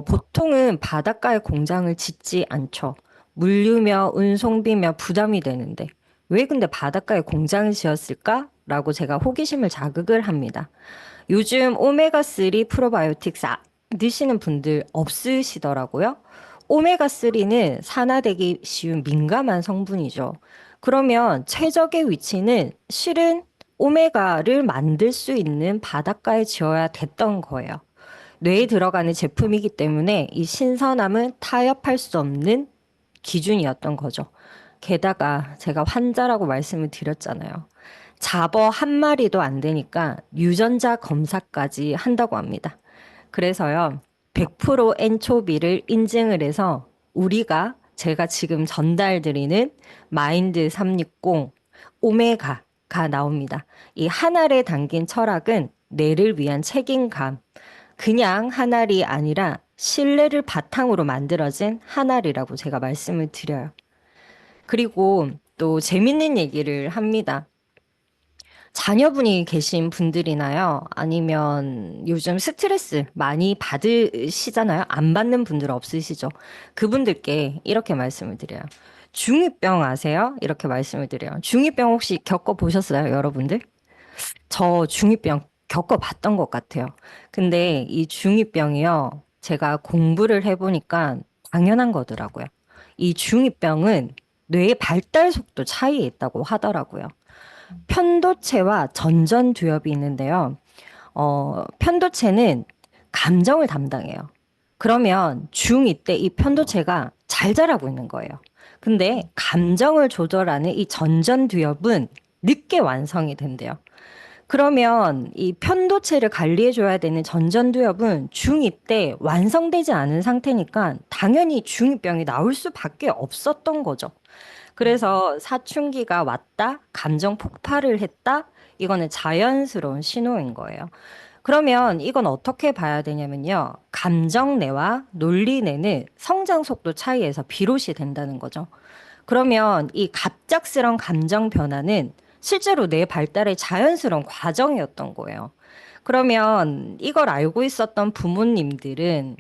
보통은 바닷가에 공장을 짓지 않죠. 물류며 운송비며 부담이 되는데 왜 근데 바닷가에 공장을 지었을까? 라고 제가 호기심을 자극을 합니다. 요즘 오메가3 프로바이오틱스 드시는 분들 없으시더라고요. 오메가3는 산화되기 쉬운 민감한 성분이죠. 그러면 최적의 위치는 실은 오메가를 만들 수 있는 바닷가에 지어야 됐던 거예요. 뇌에 들어가는 제품이기 때문에 이 신선함은 타협할 수 없는 기준이었던 거죠. 게다가 제가 환자라고 말씀을 드렸잖아요. 잡어 한 마리도 안 되니까 유전자 검사까지 한다고 합니다. 그래서요, 100% 엔초비를 인증을 해서 제가 지금 전달드리는 마인드 360 오메가가 나옵니다. 이 한 알에 담긴 철학은 뇌를 위한 책임감, 그냥 한 알이 아니라 신뢰를 바탕으로 만들어진 한 알이라고 제가 말씀을 드려요. 그리고 또 재밌는 얘기를 합니다. 자녀분이 계신 분들이나요? 아니면 요즘 스트레스 많이 받으시잖아요? 안 받는 분들 없으시죠? 그분들께 이렇게 말씀을 드려요. 중2병 아세요? 이렇게 말씀을 드려요. 중2병 혹시 겪어보셨어요, 여러분들? 저 중2병 겪어봤던 것 같아요. 근데 이 중2병이요, 제가 공부를 해보니까 당연한 거더라고요. 이 중2병은 뇌의 발달 속도 차이에 있다고 하더라고요. 편도체와 전전두엽이 있는데요. 편도체는 감정을 담당해요. 그러면 중2 때 이 편도체가 잘 자라고 있는 거예요. 근데 감정을 조절하는 이 전전두엽은 늦게 완성이 된대요. 그러면 이 편도체를 관리해줘야 되는 전전두엽은 중2 때 완성되지 않은 상태니까 당연히 중2병이 나올 수밖에 없었던 거죠. 그래서 사춘기가 왔다, 감정 폭발을 했다, 이거는 자연스러운 신호인 거예요. 그러면 이건 어떻게 봐야 되냐면요. 감정내와 논리내는 성장 속도 차이에서 비롯이 된다는 거죠. 그러면 이 갑작스런 감정 변화는 실제로 뇌 발달의 자연스러운 과정이었던 거예요. 그러면 이걸 알고 있었던 부모님들은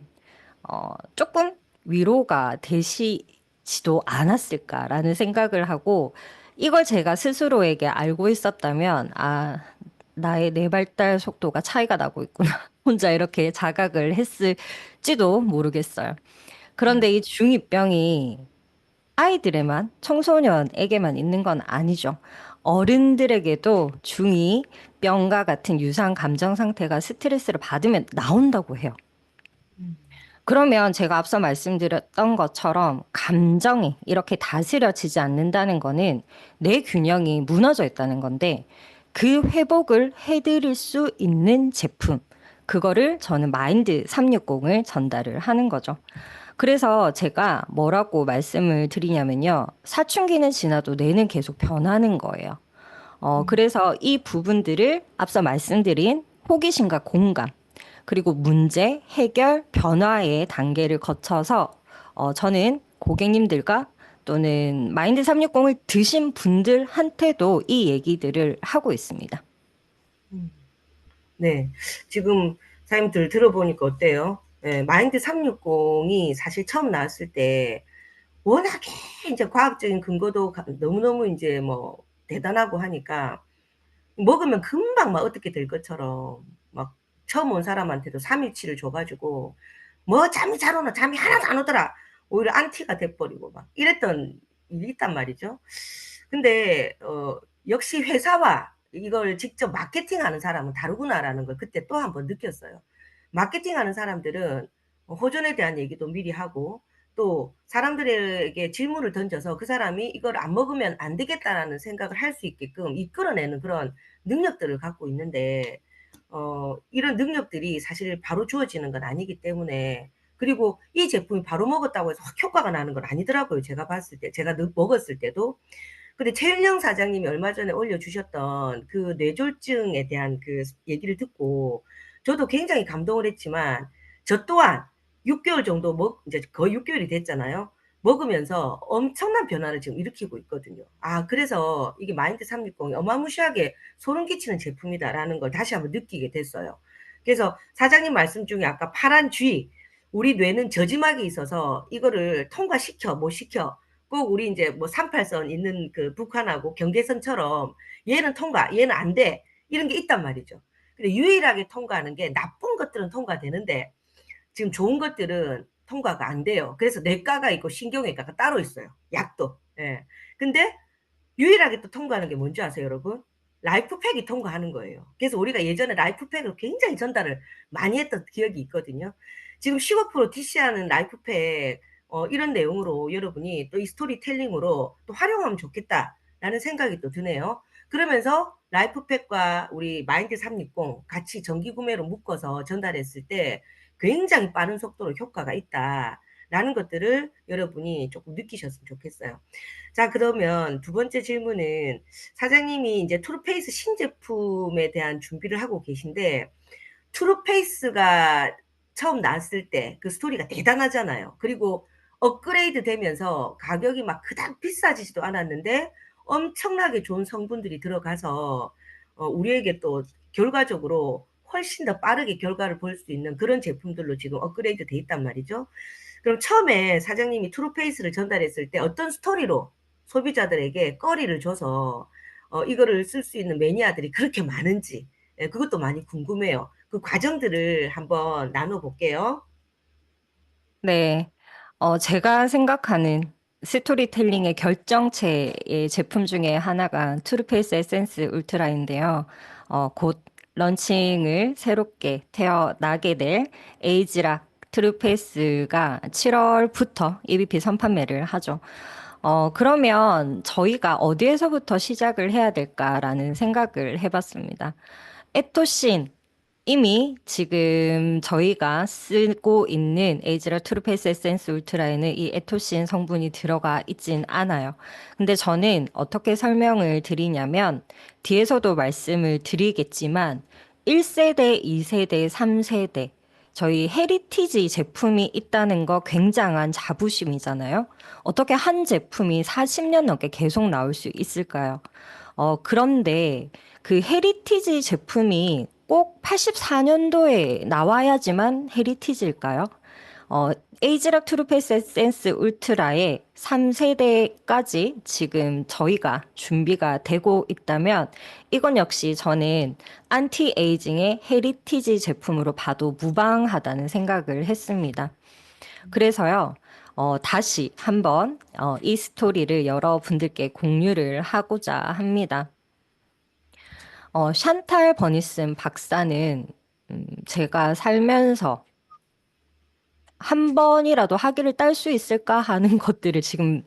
조금 위로가 되시지도 않았을까라는 생각을 하고, 이걸 제가 스스로에게 알고 있었다면, 아, 나의 뇌발달 속도가 차이가 나고 있구나. 혼자 이렇게 자각을 했을지도 모르겠어요. 그런데 이 중2병이 아이들에만, 청소년에게만 있는 건 아니죠. 어른들에게도 중2병과 같은 유사한 감정 상태가 스트레스를 받으면 나온다고 해요. 그러면 제가 앞서 말씀드렸던 것처럼 감정이 이렇게 다스려지지 않는다는 거는 내 균형이 무너져 있다는 건데, 그 회복을 해드릴 수 있는 제품, 그거를 저는 마인드 360을 전달을 하는 거죠. 그래서 제가 뭐라고 말씀을 드리냐면요. 사춘기는 지나도 뇌는 계속 변하는 거예요. 그래서 이 부분들을 앞서 말씀드린 호기심과 공감, 그리고 문제, 해결, 변화의 단계를 거쳐서 저는 고객님들과 또는 마인드 360을 드신 분들한테도 이 얘기들을 하고 있습니다. 네. 지금 사장님들 들어보니까 어때요? 예, 마인드 360이 사실 처음 나왔을 때 워낙에 이제 과학적인 근거도 너무너무 이제 뭐 대단하고 하니까 먹으면 금방 막 어떻게 될 것처럼 막 처음 온 사람한테도 3일치를 줘가지고 뭐 잠이 잘 오나 잠이 하나도 안 오더라. 오히려 안티가 돼버리고 막 이랬던 일이 있단 말이죠. 근데 역시 회사와 이걸 직접 마케팅하는 사람은 다르구나라는 걸 그때 또 한 번 느꼈어요. 마케팅하는 사람들은 호전에 대한 얘기도 미리 하고 또 사람들에게 질문을 던져서 그 사람이 이걸 안 먹으면 안 되겠다라는 생각을 할 수 있게끔 이끌어내는 그런 능력들을 갖고 있는데 이런 능력들이 사실 바로 주어지는 건 아니기 때문에, 그리고 이 제품이 바로 먹었다고 해서 확 효과가 나는 건 아니더라고요. 제가 봤을 때, 제가 먹었을 때도. 근데 최윤영 사장님이 얼마 전에 올려주셨던 그 뇌졸중에 대한 그 얘기를 듣고 저도 굉장히 감동을 했지만, 저 또한 6개월 정도 이제 거의 6개월이 됐잖아요. 먹으면서 엄청난 변화를 지금 일으키고 있거든요. 아, 그래서 이게 마인드 360이 어마무시하게 소름 끼치는 제품이다라는 걸 다시 한번 느끼게 됐어요. 그래서 사장님 말씀 중에 아까 파란 쥐, 우리 뇌는 저지막이 있어서 이거를 통과시켜, 못 시켜. 꼭 우리 이제 뭐 38선 있는 그 북한하고 경계선처럼 얘는 통과, 얘는 안 돼. 이런 게 있단 말이죠. 근데 유일하게 통과하는 게 나쁜 것들은 통과되는데 지금 좋은 것들은 통과가 안 돼요. 그래서 뇌과가 있고 신경외과가 따로 있어요. 약도. 예. 근데 유일하게 또 통과하는 게 뭔지 아세요, 여러분? 라이프팩이 통과하는 거예요. 그래서 우리가 예전에 라이프팩을 굉장히 전달을 많이 했던 기억이 있거든요. 지금 15% DC하는 라이프팩 이런 내용으로 여러분이 또 이 스토리텔링으로 또 활용하면 좋겠다라는 생각이 또 드네요. 그러면서 라이프팩과 우리 마인드 360 같이 정기 구매로 묶어서 전달했을 때 굉장히 빠른 속도로 효과가 있다라는 것들을 여러분이 조금 느끼셨으면 좋겠어요. 자, 그러면 두 번째 질문은 사장님이 이제 트루페이스 신제품에 대한 준비를 하고 계신데, 트루페이스가 처음 나왔을 때 그 스토리가 대단하잖아요. 그리고 업그레이드 되면서 가격이 막 그닥 비싸지지도 않았는데 엄청나게 좋은 성분들이 들어가서 우리에게 또 결과적으로 훨씬 더 빠르게 결과를 볼 수 있는 그런 제품들로 지금 업그레이드 돼 있단 말이죠. 그럼 처음에 사장님이 트루페이스를 전달했을 때 어떤 스토리로 소비자들에게 꺼리를 줘서 이거를 쓸 수 있는 매니아들이 그렇게 많은지, 예, 그것도 많이 궁금해요. 그 과정들을 한번 나눠볼게요. 네. 제가 생각하는 스토리텔링의 결정체의 제품 중에 하나가 투르페이스 에센스 울트라인데요. 곧 런칭을 새롭게 태어나게 될 에이지락 트루페이스가 7월부터 EBP 선판매를 하죠. 그러면 저희가 어디에서부터 시작을 해야 될까라는 생각을 해봤습니다. 에토신, 이미 지금 저희가 쓰고 있는 에이즈라 투르페이스 에센스 울트라에는 이 에토신 성분이 들어가 있진 않아요. 근데 저는 어떻게 설명을 드리냐면 뒤에서도 말씀을 드리겠지만 1세대, 2세대, 3세대 저희 헤리티지 제품이 있다는 거 굉장한 자부심이잖아요. 어떻게 한 제품이 40년 넘게 계속 나올 수 있을까요? 그런데 그 헤리티지 제품이 꼭 84년도에 나와야지만 헤리티지일까요? 에이지락 투르페이스 에센스 울트라의 3세대까지 지금 저희가 준비가 되고 있다면 이건 역시 저는 안티에이징의 헤리티지 제품으로 봐도 무방하다는 생각을 했습니다. 그래서요, 다시 한번 이 스토리를 여러분들께 공유를 하고자 합니다. 샨탈 버니슨 박사는 제가 살면서 한 번이라도 학위를 딸 수 있을까 하는 것들을 지금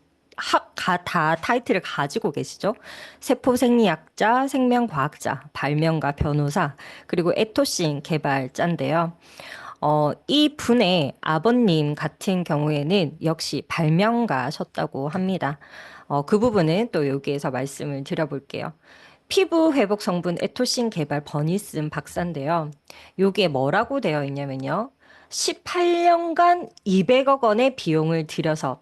다 타이틀을 가지고 계시죠. 세포생리학자, 생명과학자, 발명가, 변호사, 그리고 에토신 개발자인데요. 이 분의 아버님 같은 경우에는 역시 발명가셨다고 합니다. 그 부분은 또 여기에서 말씀을 드려볼게요. 피부 회복 성분 에토신 개발 버니슨 박사인데요. 여기에 뭐라고 되어 있냐면요. 18년간 200억 원의 비용을 들여서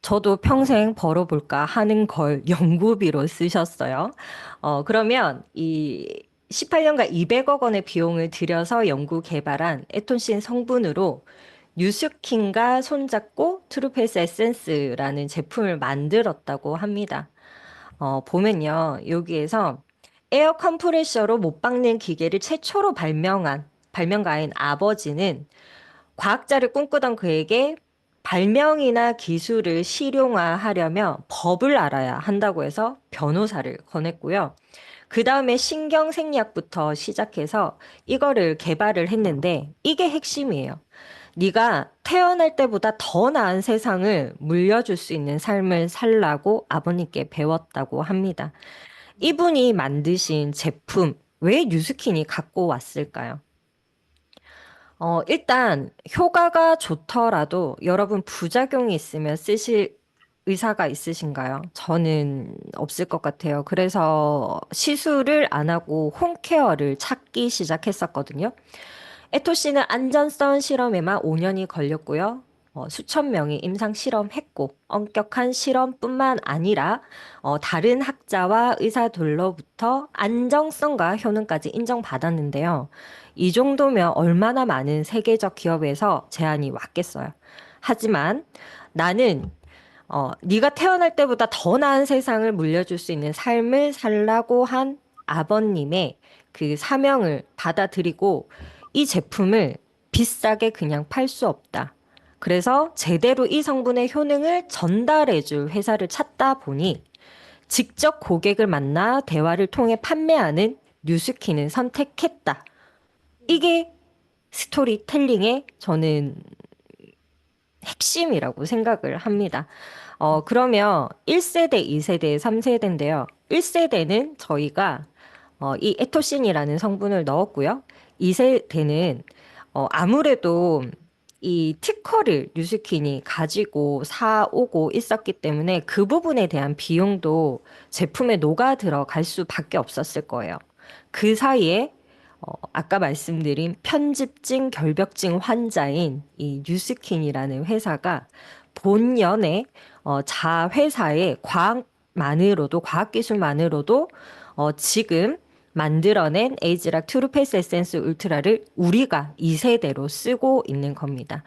저도 평생 벌어볼까 하는 걸 연구비로 쓰셨어요. 그러면 이 18년간 200억 원의 비용을 들여서 연구 개발한 에톤신 성분으로 뉴스킨과 손잡고 트루페이스 에센스라는 제품을 만들었다고 합니다. 보면요. 여기에서 에어 컴프레셔로 못 박는 기계를 최초로 발명가인 아버지는 과학자를 꿈꾸던 그에게 발명이나 기술을 실용화하려면 법을 알아야 한다고 해서 변호사를 권했고요. 그 다음에 신경생리학부터 시작해서 이거를 개발을 했는데 이게 핵심이에요. 네가 태어날 때보다 더 나은 세상을 물려줄 수 있는 삶을 살라고 아버님께 배웠다고 합니다. 이분이 만드신 제품, 왜 뉴스킨이 갖고 왔을까요? 일단 효과가 좋더라도 여러분 부작용이 있으면 쓰실 의사가 있으신가요? 저는 없을 것 같아요. 그래서 시술을 안 하고 홈케어를 찾기 시작했었거든요. 에토씨는 안전성 실험에만 5년이 걸렸고요. 수천 명이 임상 실험했고 엄격한 실험뿐만 아니라 다른 학자와 의사들로부터 안정성과 효능까지 인정받았는데요. 이 정도면 얼마나 많은 세계적 기업에서 제안이 왔겠어요. 하지만 나는 네가 태어날 때보다 더 나은 세상을 물려줄 수 있는 삶을 살라고 한 아버님의 그 사명을 받아들이고 이 제품을 비싸게 그냥 팔 수 없다. 그래서 제대로 이 성분의 효능을 전달해줄 회사를 찾다 보니 직접 고객을 만나 대화를 통해 판매하는 뉴스킨을 선택했다. 이게 스토리텔링의 저는 핵심이라고 생각을 합니다. 그러면 1세대, 2세대, 3세대인데요. 1세대는 저희가 이 에토신이라는 성분을 넣었고요. 2세대는 아무래도 이 특허를 뉴스킨이 가지고 사오고 있었기 때문에 그 부분에 대한 비용도 제품에 녹아 들어갈 수밖에 없었을 거예요. 그 사이에 아까 말씀드린 편집증 결벽증 환자인 이 뉴스킨이라는 회사가 본연의 자회사의 과학기술만으로도 지금 만들어낸 에이지락 트루페이스 에센스 울트라를 우리가 2세대로 쓰고 있는 겁니다.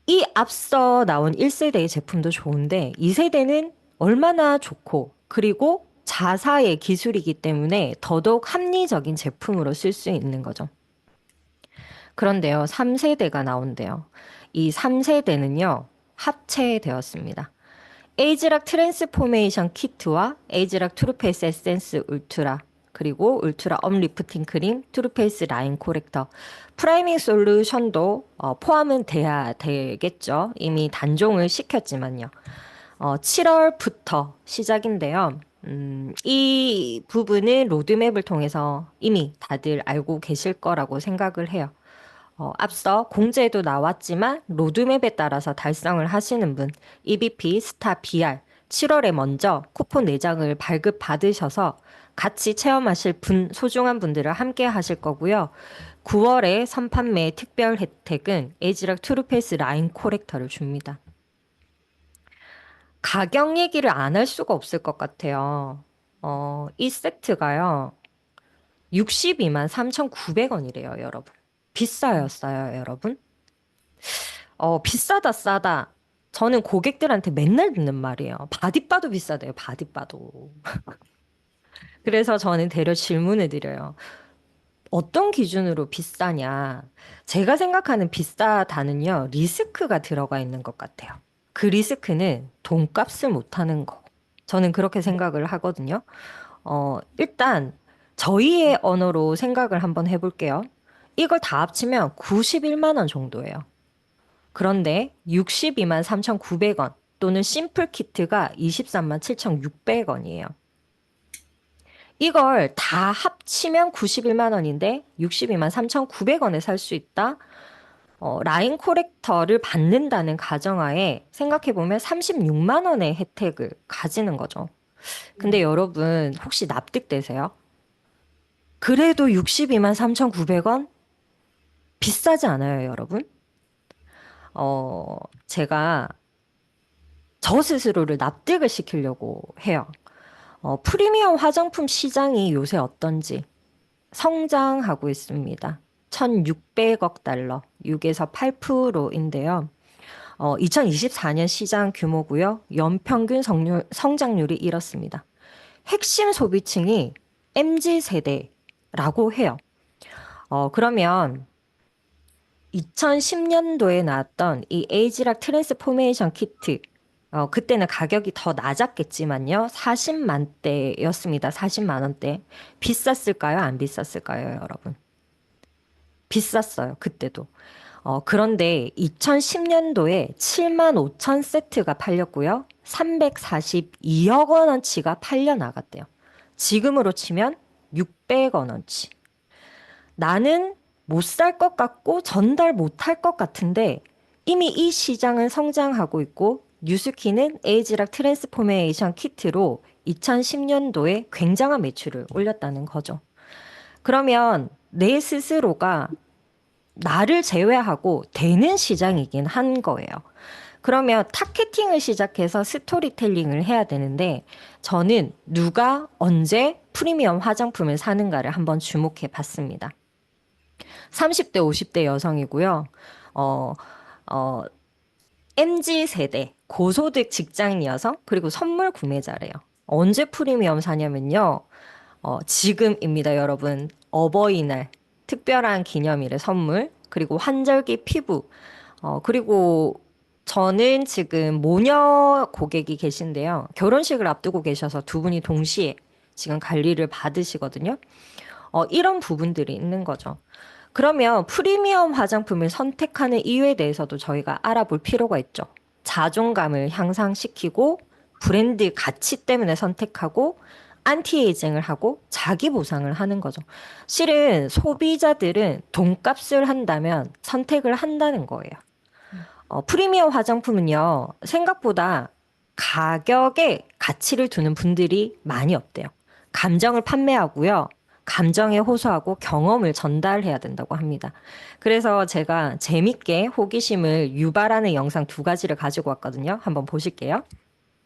이 앞서 나온 1세대의 제품도 좋은데 2세대는 얼마나 좋고 그리고 자사의 기술이기 때문에 더더욱 합리적인 제품으로 쓸 수 있는 거죠. 그런데요, 3세대가 나온대요. 이 3세대는요, 합체되었습니다. 에이지락 트랜스포메이션 키트와 에이지락 트루페이스 에센스 울트라, 그리고 울트라 업리프팅 크림, 트루페이스 라인 코렉터, 프라이밍 솔루션도 포함은 돼야 되겠죠. 이미 단종을 시켰지만요. 7월부터 시작인데요. 이 부분은 로드맵을 통해서 이미 다들 알고 계실 거라고 생각을 해요. 앞서 공지에도 나왔지만 로드맵에 따라서 달성을 하시는 분, EBP 스타 BR 7월에 먼저 쿠폰 4장을 발급받으셔서 같이 체험하실 소중한 분들을 함께 하실 거고요. 9월에 선판매 특별 혜택은 에이지락 트루페이스 라인 코렉터를 줍니다. 가격 얘기를 안 할 수가 없을 것 같아요. 이 세트가요, 62만 3,900원이래요, 여러분. 비싸였어요, 여러분. 비싸다, 싸다. 저는 고객들한테 맨날 듣는 말이에요. 바디바도 비싸대요, 바디바도. 그래서 저는 대려 질문을 드려요. 어떤 기준으로 비싸냐? 제가 생각하는 비싸다는요, 리스크가 들어가 있는 것 같아요. 그 리스크는 돈값을 못하는 거. 저는 그렇게 생각을 하거든요. 일단 저희의 언어로 생각을 한번 해볼게요. 이걸 다 합치면 91만 원 정도예요. 그런데 62만 3,900원 또는 심플 키트가 23만 7,600원이에요. 이걸 다 합치면 91만 원인데 62만 3,900원에 살 수 있다? 라인 코렉터를 받는다는 가정하에 생각해보면 36만 원의 혜택을 가지는 거죠. 근데 여러분 혹시 납득되세요? 그래도 62만 3,900원? 비싸지 않아요, 여러분? 제가 저 스스로를 납득을 시키려고 해요. 프리미엄 화장품 시장이 요새 어떤지 성장하고 있습니다. 1,600억 달러, 6에서 8%인데요. 2024년 시장 규모고요. 연평균 성장률이 이렇습니다. 핵심 소비층이 MZ세대라고 해요. 그러면 2010년도에 나왔던 이 에이지락 트랜스포메이션 키트, 그때는 가격이 더 낮았겠지만요. 40만 대였습니다. 40만 원대. 비쌌을까요? 안 비쌌을까요, 여러분? 비쌌어요, 그때도. 그런데 2010년도에 7만 5천 세트가 팔렸고요. 342억 원어치가 팔려나갔대요. 지금으로 치면 600억 원어치. 나는 못 살 것 같고 전달 못할 것 같은데 이미 이 시장은 성장하고 있고 뉴스키는 에이지락 트랜스포메이션 키트로 2010년도에 굉장한 매출을 올렸다는 거죠. 그러면 내 스스로가 나를 제외하고 되는 시장이긴 한 거예요. 그러면 타겟팅을 시작해서 스토리텔링을 해야 되는데 저는 누가 언제 프리미엄 화장품을 사는가를 한번 주목해 봤습니다. 30대, 50대 여성이고요. MZ세대, 고소득 직장인 여성, 그리고 선물 구매자래요. 언제 프리미엄 사냐면요. 지금입니다, 여러분. 어버이날, 특별한 기념일의 선물, 그리고 환절기 피부, 그리고 저는 지금 모녀 고객이 계신데요. 결혼식을 앞두고 계셔서 두 분이 동시에 지금 관리를 받으시거든요. 이런 부분들이 있는 거죠. 그러면 프리미엄 화장품을 선택하는 이유에 대해서도 저희가 알아볼 필요가 있죠. 자존감을 향상시키고 브랜드 가치 때문에 선택하고 안티에이징을 하고 자기 보상을 하는 거죠. 실은 소비자들은 돈값을 한다면 선택을 한다는 거예요. 프리미엄 화장품은요, 생각보다 가격에 가치를 두는 분들이 많이 없대요. 감정을 판매하고요. 감정에 호소하고 경험을 전달해야 된다고 합니다. 그래서 제가 재밌게 호기심을 유발하는 영상 2가지를 가지고 왔거든요. 한번 보실게요.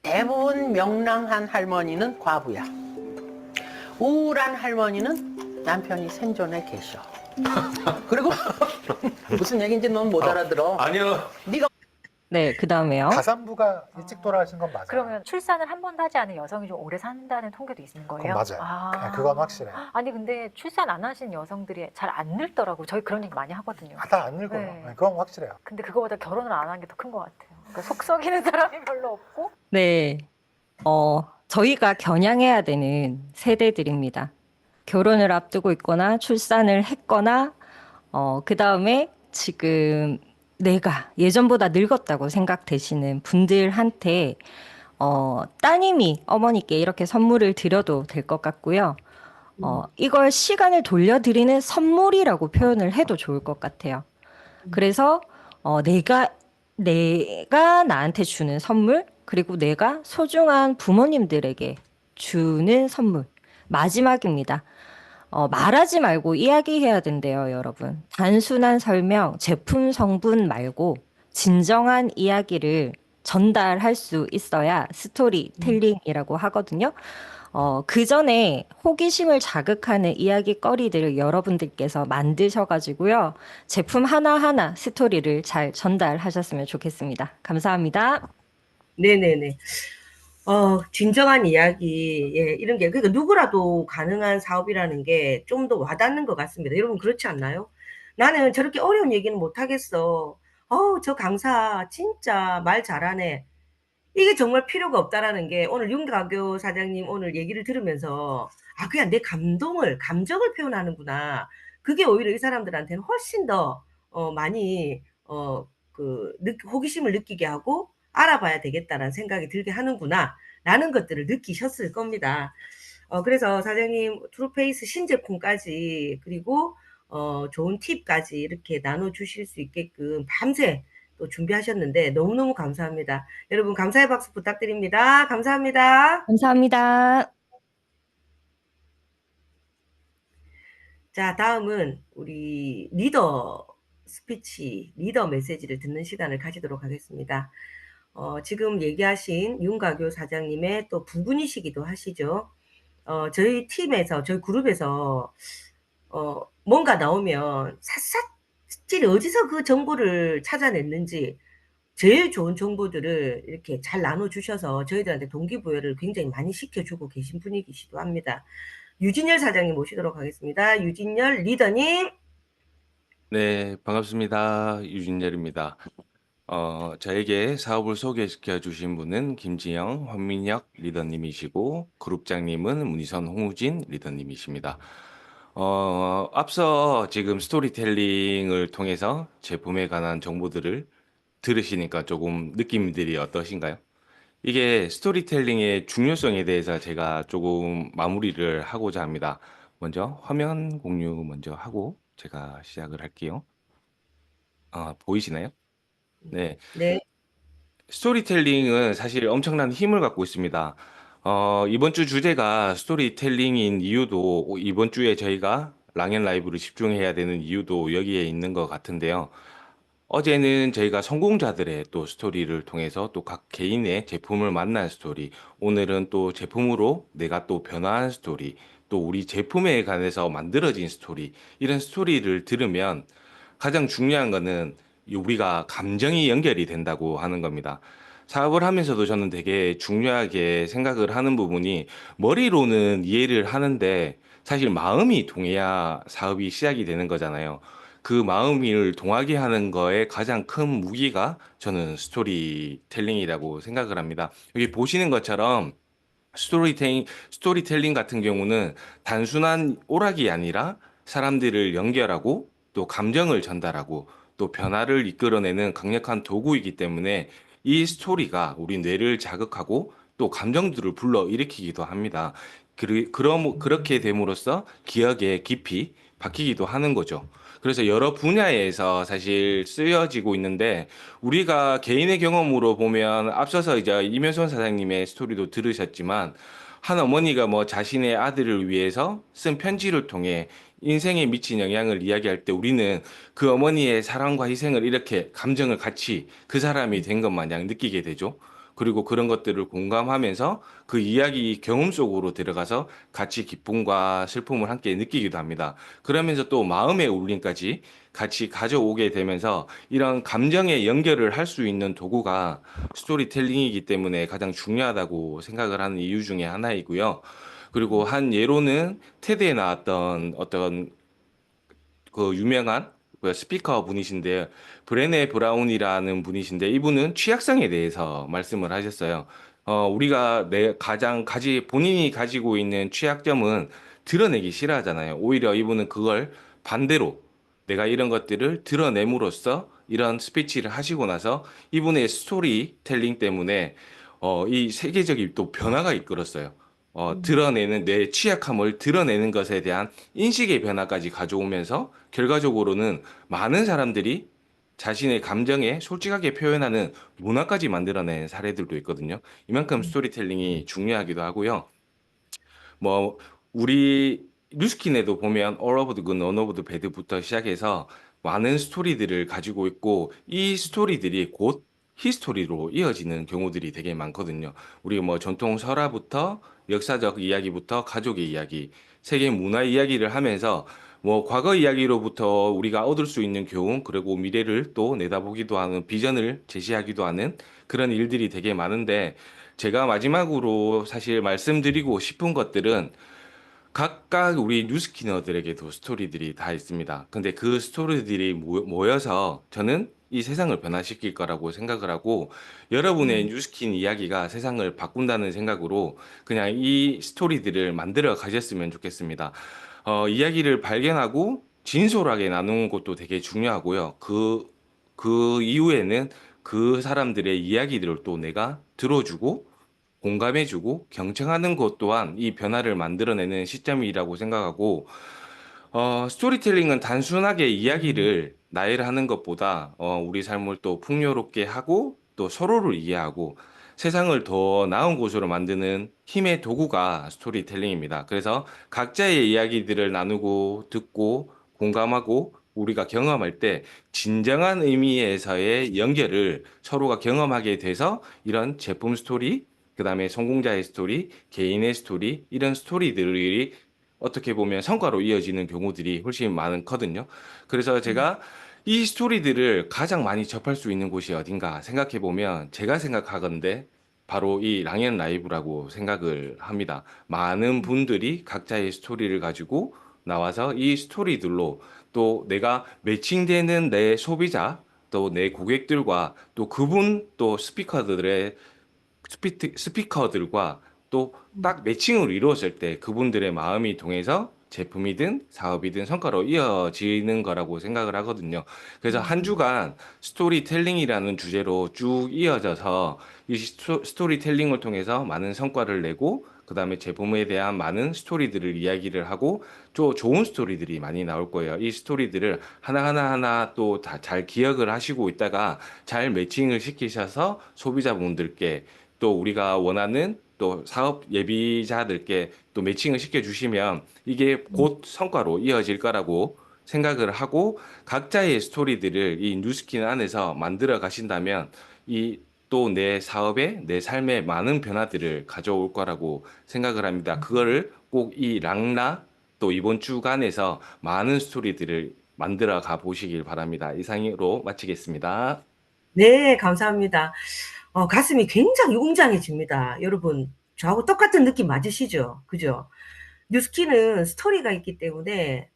대부분 명랑한 할머니는 과부야. 우울한 할머니는 남편이 생존해 계셔. 그리고 무슨 얘기인지 넌 못 알아들어. 아니요. 네가 네, 그 다음에요. 가산부가 일찍 돌아가신 건 맞아요. 그러면 출산을 한 번도 하지 않은 여성이 좀 오래 산다는 통계도 있는 거예요? 그건 맞아요. 그건 확실해요. 아니 근데 출산 안 하신 여성들이 잘 안 늙더라고요. 저희 그런 얘기 많이 하거든요. 다 안 늙어요. 네. 그건 확실해요. 근데 그거보다 결혼을 안 한 게 더 큰 것 같아요. 그러니까 속 썩이는 사람이 별로 없고. 네, 저희가 겨냥해야 되는 세대들입니다. 결혼을 앞두고 있거나 출산을 했거나, 그 다음에 지금 내가 예전보다 늙었다고 생각되시는 분들한테, 따님이 어머니께 이렇게 선물을 드려도 될 것 같고요. 이걸 시간을 돌려드리는 선물이라고 표현을 해도 좋을 것 같아요. 그래서, 내가 나한테 주는 선물, 그리고 내가 소중한 부모님들에게 주는 선물. 마지막입니다. 말하지 말고 이야기해야 된대요, 여러분. 단순한 설명, 제품 성분 말고 진정한 이야기를 전달할 수 있어야 스토리텔링이라고 하거든요. 그 전에 호기심을 자극하는 이야기거리들을 여러분들께서 만드셔가지고요. 제품 하나하나 스토리를 잘 전달하셨으면 좋겠습니다. 감사합니다. 네네네. 진정한 이야기, 예, 이런 게, 그러니까 누구라도 가능한 사업이라는 게 좀 더 와닿는 것 같습니다. 여러분, 그렇지 않나요? 나는 저렇게 어려운 얘기는 못하겠어. 저 강사, 진짜 말 잘하네. 이게 정말 필요가 없다라는 게 오늘 윤가교 사장님 오늘 얘기를 들으면서, 그냥 내 감정을 표현하는구나. 그게 오히려 이 사람들한테는 훨씬 더, 많이, 호기심을 느끼게 하고, 알아봐야 되겠다라는 생각이 들게 하는구나 라는 것들을 느끼셨을 겁니다. 그래서 사장님 트루페이스 신제품까지 그리고 좋은 팁까지 이렇게 나눠주실 수 있게끔 밤새 또 준비하셨는데 너무너무 감사합니다. 여러분 감사의 박수 부탁드립니다. 감사합니다. 감사합니다. 자, 다음은 우리 리더 스피치, 리더 메시지를 듣는 시간을 가지도록 하겠습니다. 지금 얘기하신 윤가교 사장님의 또 부군이시기도 하시죠. 저희 팀에서, 저희 그룹에서, 뭔가 나오면 샅샅이 어디서 그 정보를 찾아냈는지 제일 좋은 정보들을 이렇게 잘 나눠주셔서 저희들한테 동기부여를 굉장히 많이 시켜주고 계신 분이기도 합니다. 유진열 사장님 모시도록 하겠습니다. 유진열 리더님. 네, 반갑습니다. 유진열입니다. 저에게 사업을 소개시켜 주신 분은 김지영, 황민혁 리더님이시고, 그룹장님은 문희선, 홍우진 리더님이십니다. 앞서 지금 스토리텔링을 통해서 제품에 관한 정보들을 들으시니까 조금 느낌들이 어떠신가요? 이게 스토리텔링의 중요성에 대해서 제가 조금 마무리를 하고자 합니다. 먼저 화면 공유 먼저 하고 제가 시작을 할게요. 보이시나요? 네. 네. 스토리텔링은 사실 엄청난 힘을 갖고 있습니다. 이번 주 주제가 스토리텔링인 이유도 이번 주에 저희가 랑앤 라이브를 집중해야 되는 이유도 여기에 있는 것 같은데요. 어제는 저희가 성공자들의 또 스토리를 통해서 또 각 개인의 제품을 만난 스토리, 오늘은 또 제품으로 내가 또 변화한 스토리, 또 우리 제품에 관해서 만들어진 스토리, 이런 스토리를 들으면 가장 중요한 거는 우리가 감정이 연결이 된다고 하는 겁니다. 사업을 하면서도 저는 되게 중요하게 생각을 하는 부분이 머리로는 이해를 하는데 사실 마음이 동해야 사업이 시작이 되는 거잖아요. 그 마음을 동하게 하는 거에 가장 큰 무기가 저는 스토리텔링이라고 생각을 합니다. 여기 보시는 것처럼 스토리텔링 같은 경우는 단순한 오락이 아니라 사람들을 연결하고 또 감정을 전달하고 또 변화를 이끌어내는 강력한 도구이기 때문에 이 스토리가 우리 뇌를 자극하고 또 감정들을 불러일으키기도 합니다. 그렇게 됨으로써 기억에 깊이 박히기도 하는 거죠. 그래서 여러 분야에서 사실 쓰여지고 있는데 우리가 개인의 경험으로 보면 앞서서 이제 임효선 사장님의 스토리도 들으셨지만 한 어머니가 뭐 자신의 아들을 위해서 쓴 편지를 통해 인생에 미친 영향을 이야기할 때 우리는 그 어머니의 사랑과 희생을 이렇게 감정을 같이 그 사람이 된 것 마냥 느끼게 되죠. 그리고 그런 것들을 공감하면서 그 이야기 경험 속으로 들어가서 같이 기쁨과 슬픔을 함께 느끼기도 합니다. 그러면서 또 마음의 울림까지 같이 가져오게 되면서 이런 감정의 연결을 할 수 있는 도구가 스토리텔링이기 때문에 가장 중요하다고 생각을 하는 이유 중에 하나이고요. 그리고 한 예로는 테드에 나왔던 어떤 그 유명한 그 스피커 분이신데 브레네 브라운이라는 분이신데 이분은 취약성에 대해서 말씀을 하셨어요. 우리가 본인이 가지고 있는 취약점은 드러내기 싫어하잖아요. 오히려 이분은 그걸 반대로 내가 이런 것들을 드러냄으로써 이런 스피치를 하시고 나서 이분의 스토리텔링 때문에 이 세계적인 또 변화가 이끌었어요. 드러내는 내 취약함을 드러내는 것에 대한 인식의 변화까지 가져오면서 결과적으로는 많은 사람들이 자신의 감정에 솔직하게 표현하는 문화까지 만들어낸 사례들도 있거든요. 이만큼 스토리텔링이 중요하기도 하고요. 뭐 우리 뉴스킨에도 보면 All of the Good, None of the Bad부터 시작해서 많은 스토리들을 가지고 있고 이 스토리들이 곧 히스토리로 이어지는 경우들이 되게 많거든요. 우리 뭐 전통 설화부터 역사적 이야기부터 가족의 이야기, 세계 문화 이야기를 하면서 뭐 과거 이야기로부터 우리가 얻을 수 있는 교훈, 그리고 미래를 또 내다보기도 하는 비전을 제시하기도 하는 그런 일들이 되게 많은데 제가 마지막으로 사실 말씀드리고 싶은 것들은 각각 우리 뉴스키너들에게도 스토리들이 다 있습니다. 근데 그 스토리들이 모여서 저는 이 세상을 변화시킬 거라고 생각을 하고 여러분의 뉴스킨 이야기가 세상을 바꾼다는 생각으로 그냥 이 스토리들을 만들어 가셨으면 좋겠습니다. 이야기를 발견하고 진솔하게 나누는 것도 되게 중요하고요. 그 이후에는 그 사람들의 이야기들을 또 내가 들어주고 공감해주고 경청하는 것 또한 이 변화를 만들어내는 시점이라고 생각하고 스토리텔링은 단순하게 이야기를 나열하는 것보다 우리 삶을 또 풍요롭게 하고 또 서로를 이해하고 세상을 더 나은 곳으로 만드는 힘의 도구가 스토리텔링입니다. 그래서 각자의 이야기들을 나누고 듣고 공감하고 우리가 경험할 때 진정한 의미에서의 연결을 서로가 경험하게 돼서 이런 제품 스토리, 그다음에 성공자의 스토리, 개인의 스토리, 이런 스토리들이 어떻게 보면 성과로 이어지는 경우들이 훨씬 많거든요. 그래서 제가 이 스토리들을 가장 많이 접할 수 있는 곳이 어딘가 생각해 보면 제가 생각하건대 바로 이 랑앤 라이브라고 생각을 합니다. 많은 분들이 각자의 스토리를 가지고 나와서 이 스토리들로 또 내가 매칭되는 내 소비자, 또 내 고객들과 또 그분 또 스피커들과 또 딱 매칭으로 이루어질 때 그분들의 마음이 통해서 제품이든 사업이든 성과로 이어지는 거라고 생각을 하거든요. 그래서 한 주간 스토리텔링이라는 주제로 쭉 이어져서 이 스토리텔링을 통해서 많은 성과를 내고 그다음에 제품에 대한 많은 스토리들을 이야기를 하고 또 좋은 스토리들이 많이 나올 거예요. 이 스토리들을 하나하나 또 다 잘 기억을 하시고 있다가 잘 매칭을 시키셔서 소비자분들께 또 우리가 원하는 또 사업 예비자들께 또 매칭을 시켜주시면 이게 곧 성과로 이어질 거라고 생각을 하고 각자의 스토리들을 이 뉴스킨 안에서 만들어 가신다면 이 또 내 사업에 내 삶에 많은 변화들을 가져올 거라고 생각을 합니다. 그거를 꼭 이 랑라 또 이번 주간에서 많은 스토리들을 만들어 가 보시길 바랍니다. 이상으로 마치겠습니다. 네, 감사합니다. 가슴이 굉장히 웅장해집니다. 여러분, 저하고 똑같은 느낌 맞으시죠? 그죠? 뉴스킨은 스토리가 있기 때문에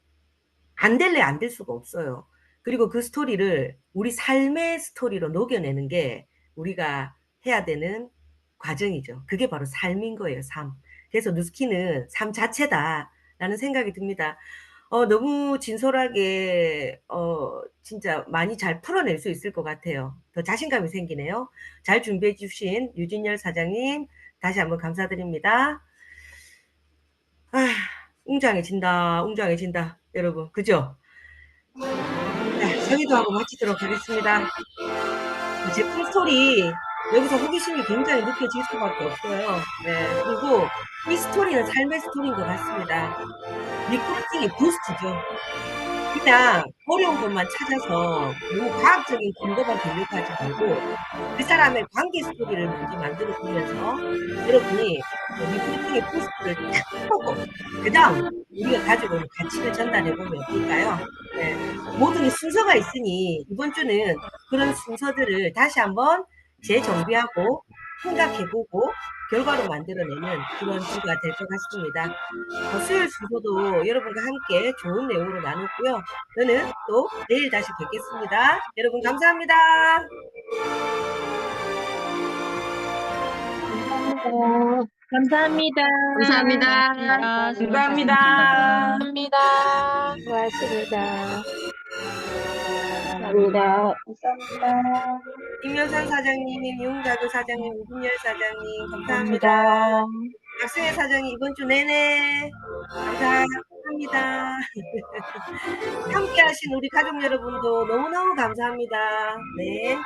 안 될래 안 될 수가 없어요. 그리고 그 스토리를 우리 삶의 스토리로 녹여내는 게 우리가 해야 되는 과정이죠. 그게 바로 삶인 거예요, 삶. 그래서 뉴스킨은 삶 자체다라는 생각이 듭니다. 너무 진솔하게 진짜 많이 잘 풀어낼 수 있을 것 같아요. 더 자신감이 생기네요. 잘 준비해 주신 유진열 사장님 다시 한번 감사드립니다. 웅장해진다, 웅장해진다. 여러분, 그죠? 자, 소개도 하고 마치도록 하겠습니다. 제품 스토리, 여기서 호기심이 굉장히 느껴질 수밖에 없어요. 네, 그리고 이 스토리는 삶의 스토리인 것 같습니다. 리크루팅의 부스트죠. 그냥 어려운 것만 찾아서 너무 과학적인 근거만 대입하지 말고 그 사람의 관계 스토리를 먼저 만들어 보면서 여러분이 리프팅의 포스트를 딱 보고 그 다음 우리가 가지고 있는 가치를 전달해 보면 어떨까요? 네. 모든 게 순서가 있으니 이번 주는 그런 순서들을 다시 한번 재정비하고 생각해보고 결과로 만들어내는 그런 주가 될 것 같습니다. 수요일 순서도 여러분과 함께 좋은 내용으로 나눴고요. 저는 또 내일 다시 뵙겠습니다. 여러분 감사합니다. 감사합니다. 감사합니다. 감사합니다. 감사합니다. 고맙습니다. 감사합니다. 감사합니다. 임효선 사장님, 윤가교 사장님, 우분열 사장님 감사합니다. 박승혜 사장님 이번 주 내내 감사합니다. 함께 하신 우리 가족 여러분도 너무너무 감사합니다. 네.